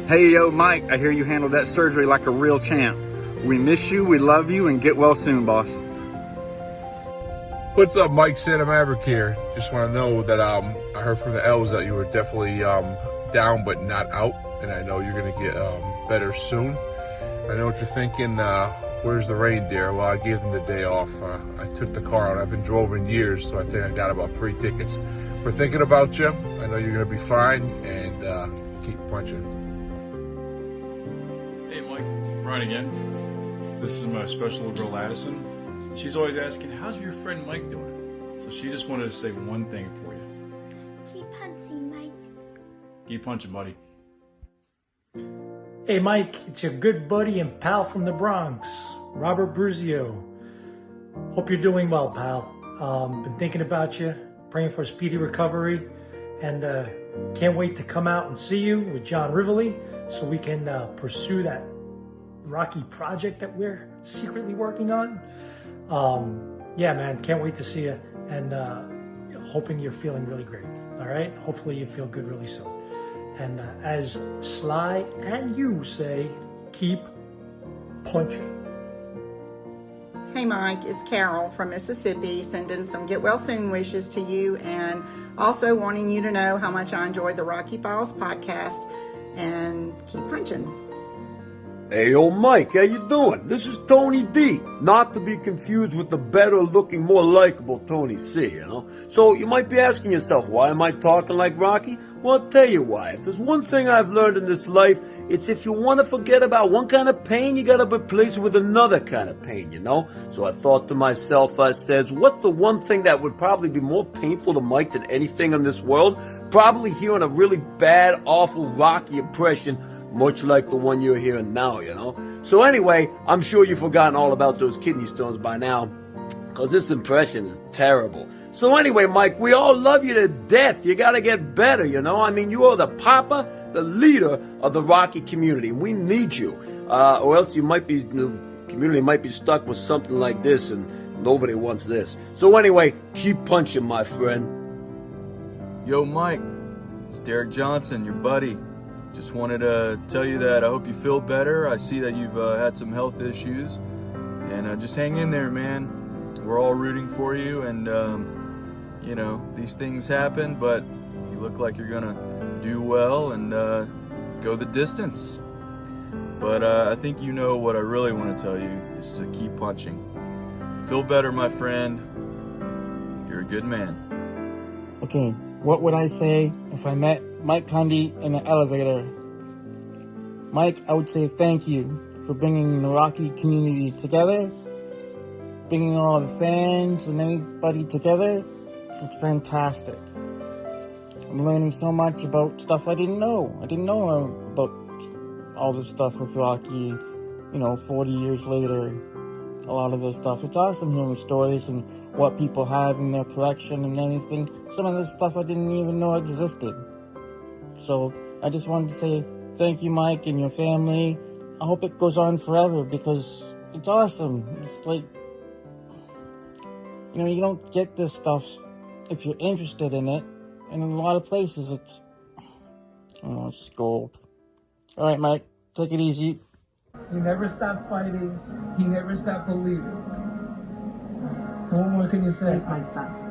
Hey, yo, Mike, I hear you handled that surgery like a real champ. We miss you, we love you, and get well soon, boss. What's up, Mike? Santa Maverick here. Just want to know that I heard from the elves that you were definitely down but not out, and I know you're going to get better soon. I know what you're thinking, where's the reindeer? Well, I gave them the day off. I took the car out. I haven't drove in years, so I think I got about 3 tickets. We're thinking about you. I know you're going to be fine, and keep punching. Hey, Mike. Ryan again. This is my special little girl, Addison. She's always asking, how's your friend Mike doing? So she just wanted to say one thing for you. Keep punching, Mike. Keep punching, buddy. Hey, Mike. It's your good buddy and pal from the Bronx, Robert Bruzio. Hope you're doing well, pal. Been thinking about you, praying for a speedy recovery, and can't wait to come out and see you with John Rivoli so we can pursue that Rocky project that we're secretly working on. Yeah, man, can't wait to see you, and hoping you're feeling really great. All right, hopefully you feel good really soon. And as Sly and you say, keep punching. Hey Mike, it's Carol from Mississippi, sending some get well soon wishes to you, and also wanting you to know how much I enjoyed the Rocky Files podcast, and keep punching. Hey, yo, Mike, how you doing? This is Tony D, not to be confused with the better-looking, more likable Tony C, you know? So you might be asking yourself, why am I talking like Rocky? Well, I'll tell you why. If there's one thing I've learned in this life, it's if you want to forget about one kind of pain, you gotta replace it with another kind of pain, you know? So I thought to myself, I says, what's the one thing that would probably be more painful to Mike than anything in this world? Probably hearing a really bad, awful Rocky impression, much like the one you're hearing now, you know? So anyway, I'm sure you've forgotten all about those kidney stones by now, because this impression is terrible. So anyway, Mike, we all love you to death. You gotta get better, you know? I mean, you are the papa, the leader of the Rocky community. We need you. Or else the community might be stuck with something like this, and nobody wants this. So anyway, keep punching, my friend. Yo, Mike, it's Derek Johnson, your buddy. Just wanted to tell you that I hope you feel better. I see that you've had some health issues, and just hang in there, man. We're all rooting for you, and you know, these things happen, but you look like you're gonna do well and go the distance. But I think you know what I really want to tell you is to keep punching. Feel better, my friend. You're a good man. Okay, what would I say if I met Mike Cundy in the elevator? Mike, I would say thank you for bringing the Rocky community together, bringing all the fans and everybody together. It's fantastic. I'm learning so much about stuff I didn't know. I didn't know about all this stuff with Rocky, 40 years later. A lot of this stuff. It's awesome hearing stories and what people have in their collection and everything. Some of this stuff I didn't even know existed. So I just wanted to say thank you, Mike, and your family. I hope it goes on forever because it's awesome. It's like, you don't get this stuff if you're interested in it. And in a lot of places, it's just gold. All right, Mike, take it easy. He never stopped fighting. He never stopped believing. So what more can you say? He's my son.